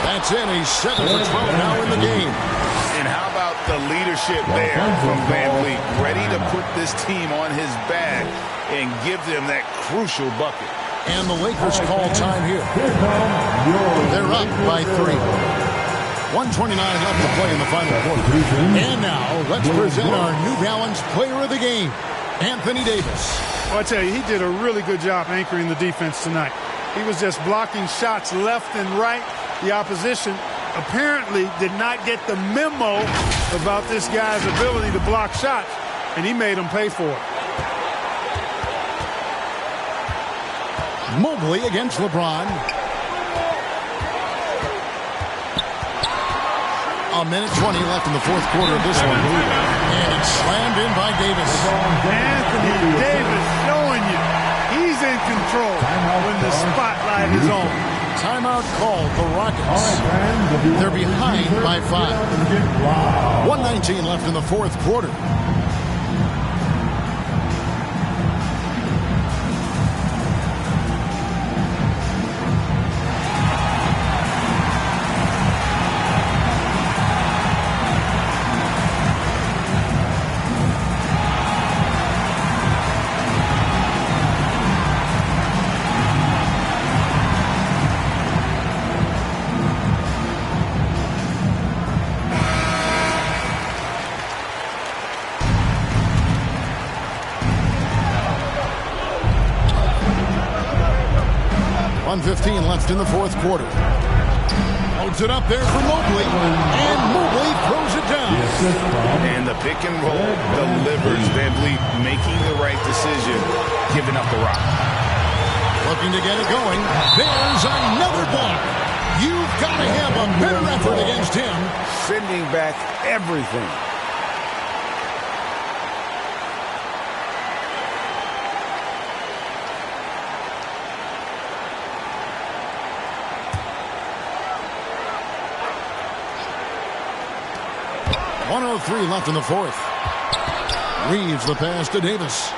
That's in. He's 7 for 12 now in the game.
And how about the leadership there from Van Vliet? Ready to put this team on his back and give them that crucial bucket.
And the Lakers call time here. They're up by 3. 1:29 left to play in the final quarter. And now, let's present our New Balance Player of the Game, Anthony Davis.
Well, I tell you, he did a really good job anchoring the defense tonight. He was just blocking shots left and right. The opposition apparently did not get the memo about this guy's ability to block shots, and he made them pay for it.
Mobley against LeBron. A minute 20 left in the fourth quarter of this one. And it's slammed in by Davis.
Anthony Davis showing you he's in control when the spotlight is on.
Timeout called the Rockets. They're behind by 5. 1:19 left in the fourth quarter. Left in the fourth quarter. Holds it up there for Mobley. And Mobley throws it down.
And the pick and roll delivers. Van Vliet making the right decision, giving up the rock.
Looking to get it going. There's another block. You've got to have a better effort against him.
Sending back everything.
.103 left in the fourth. Reeves the pass to Davis.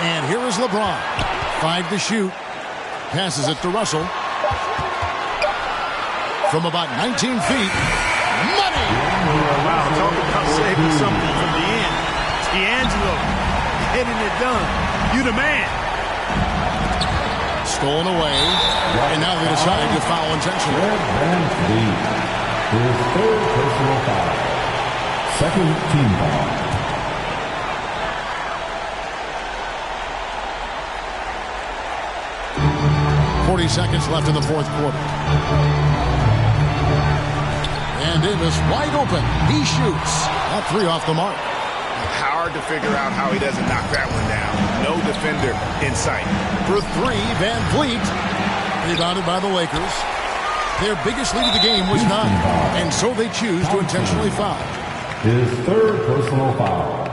And here is LeBron. 5 to shoot. Passes it to Russell. From about 19 feet. Money!
Wow, talking about saving something from the end. D'Angelo getting it done. You the man.
Stolen away. And now they decide to foul intentionally.
His third personal foul. Second team foul.
Seconds left in the fourth quarter. And Davis wide open. He shoots. That 3 off the mark.
Hard to figure out how he doesn't knock that one down. No defender in sight.
For three, Van Vliet. Rebounded by the Lakers. Their biggest lead of the game was 9, and so they choose to intentionally foul.
His third personal foul.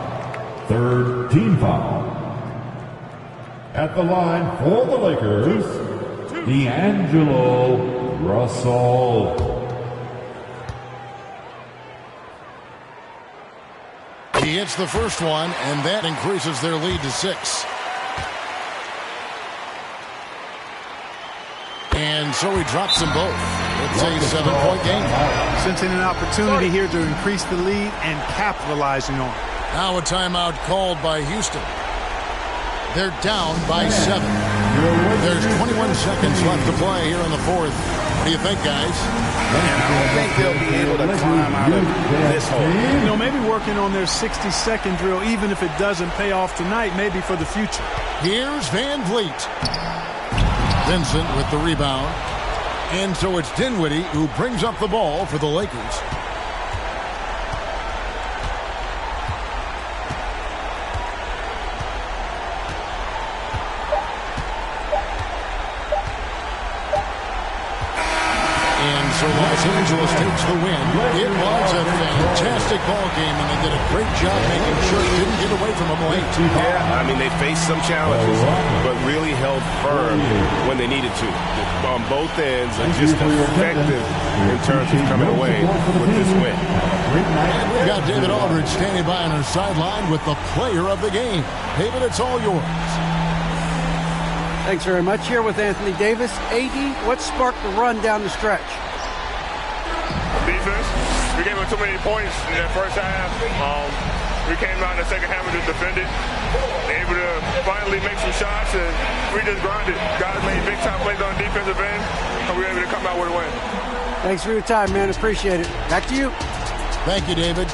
Third team foul. At the line for the Lakers, D'Angelo Russell.
He hits the first one, and that increases their lead to 6. And so he drops them both. It's a 7-point game.
Sensing an opportunity here to increase the lead and capitalizing on it.
Now a timeout called by Houston. They're down by 7. There's 21 seconds left to play here in the fourth. What do you think, guys?
And I don't think they'll be able to climb out of this hole.
You know, maybe working on their 60-second drill, even if it doesn't pay off tonight, maybe for the future.
Here's Van Vliet. Vincent with the rebound. And so it's Dinwiddie who brings up the ball for the Lakers. So Los Angeles takes the win. It was a fantastic ball game, and they did a great job making sure it didn't get away from them late.
Yeah, I mean, they faced some challenges, but really held firm when they needed to on both ends, and just effective in terms of coming away with this win.
And we've got David Aldridge standing by on our sideline with the player of the game. David, it's all yours.
Thanks very much. Here with Anthony Davis. AD, what sparked the run down the stretch?
Defense. We gave them too many points in that first half. We came out in the second half and just defended. Able to finally make some shots, and we just grinded. Guys made big time plays on the defensive end, and we were able to come out with a win.
Thanks for your time, man. Appreciate it. Back to you.
Thank you, David.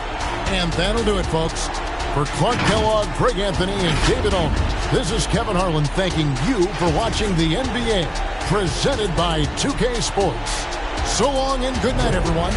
And that'll do it, folks. For Clark Kellogg, Greg Anthony, and David Aldridge, this is Kevin Harlan thanking you for watching the NBA, presented by 2K Sports. So long and good night, everyone.